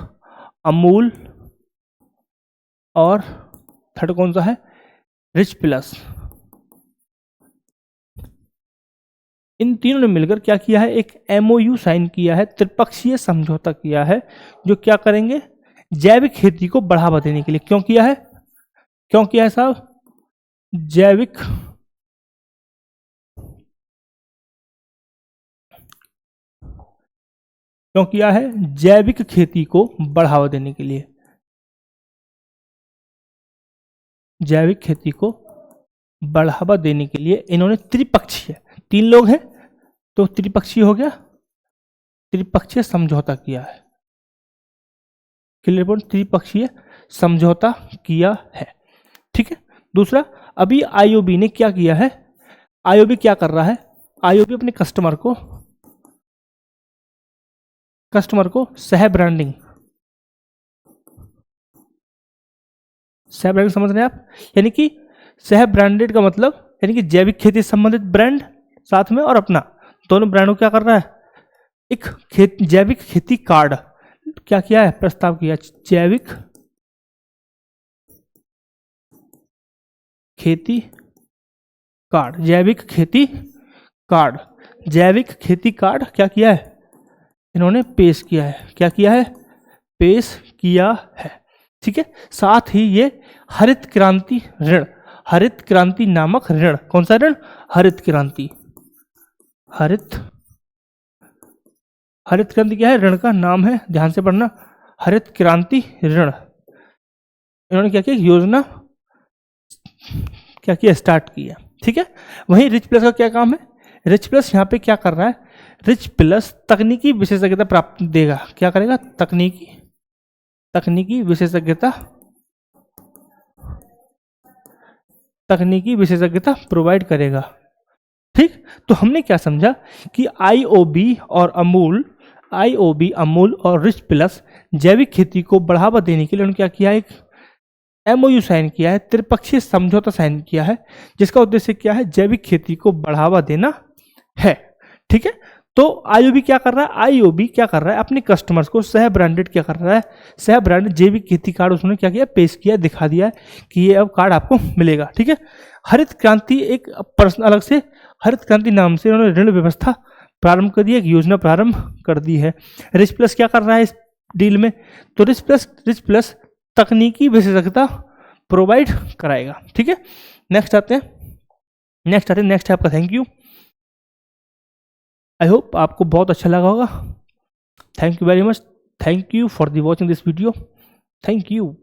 Amul और थर्ड कौन सा है, रिच प्लस, इन तीनों ने मिलकर क्या किया है, एक एमओयू साइन किया है, त्रिपक्षीय समझौता किया है, जो क्या करेंगे, जैविक खेती को बढ़ावा देने के लिए। क्यों किया है, क्यों किया है साहब, जैविक क्यों किया है, जैविक खेती को बढ़ावा देने के लिए, जैविक खेती को बढ़ावा देने के लिए इन्होंने त्रिपक्षीय, 3 लोग हैं तो त्रिपक्षीय हो गया, त्रिपक्षीय समझौता किया है। क्लियर पॉइंट, त्रिपक्षीय समझौता किया है। ठीक है, दूसरा, अभी आईओबी ने क्या किया है, आईओबी क्या कर रहा है, आईओबी अपने कस्टमर को सह ब्रांडिंग समझ रहे हैं आप, यानी कि सह ब्रांडेड का मतलब यानी कि जैविक खेती से संबंधित ब्रांड साथ में और अपना, दोनों ब्रांडों क्या कर रहा है, एक जैविक खेती कार्ड क्या किया है, प्रस्ताव किया, जैविक खेती कार्ड, जैविक खेती कार्ड, जैविक खेती कार्ड क्या किया है, इन्होंने पेश किया है, क्या किया है, पेश किया है। ठीक है, साथ ही ये हरित क्रांति ऋण, हरित क्रांति नामक ऋण, कौन सा ऋण, हरित क्रांति, हरित क्रांति क्या है, ऋण का नाम है, ध्यान से पढ़ना, हरित क्रांति ऋण, इन्होंने क्या किया, योजना क्या किया, स्टार्ट किया। ठीक है, वहीं रिच प्लस का क्या काम है, रिच प्लस यहाँ पे क्या कर रहा है, रिच प्लस तकनीकी विशेषज्ञता प्राप्त देगा, क्या करेगा, तकनीकी विशेषज्ञता प्रोवाइड करेगा। ठीक, तो हमने क्या समझा कि आईओबी अमूल और रिच प्लस जैविक खेती को बढ़ावा देने के लिए उन्होंने क्या किया, एक एमओयू साइन किया है, त्रिपक्षीय समझौता साइन किया है, जिसका उद्देश्य क्या है, जैविक खेती को बढ़ावा देना है। ठीक है, तो आईओबी क्या कर रहा है, अपने कस्टमर्स को सह ब्रांडेड क्या कर रहा है, सह ब्रांडेड जैविक खेती कार्ड उसने क्या किया, पेश किया, दिखा दिया है कि ये अब कार्ड आपको मिलेगा। ठीक है, हरित क्रांति एक पर्सन अलग से हरित क्रांति नाम से उन्होंने ऋण व्यवस्था प्रारंभ कर दी, एक योजना प्रारंभ कर दी है। रिच प्लस क्या कर रहा है इस डील में, तो रिच प्लस तकनीकी विशेषज्ञता प्रोवाइड कराएगा। ठीक है, नेक्स्ट आते हैं, नेक्स्ट है आपका थैंक यू। आई होप आपको बहुत अच्छा लगा होगा। Thank you very much, thank you for the watching this video, thank you.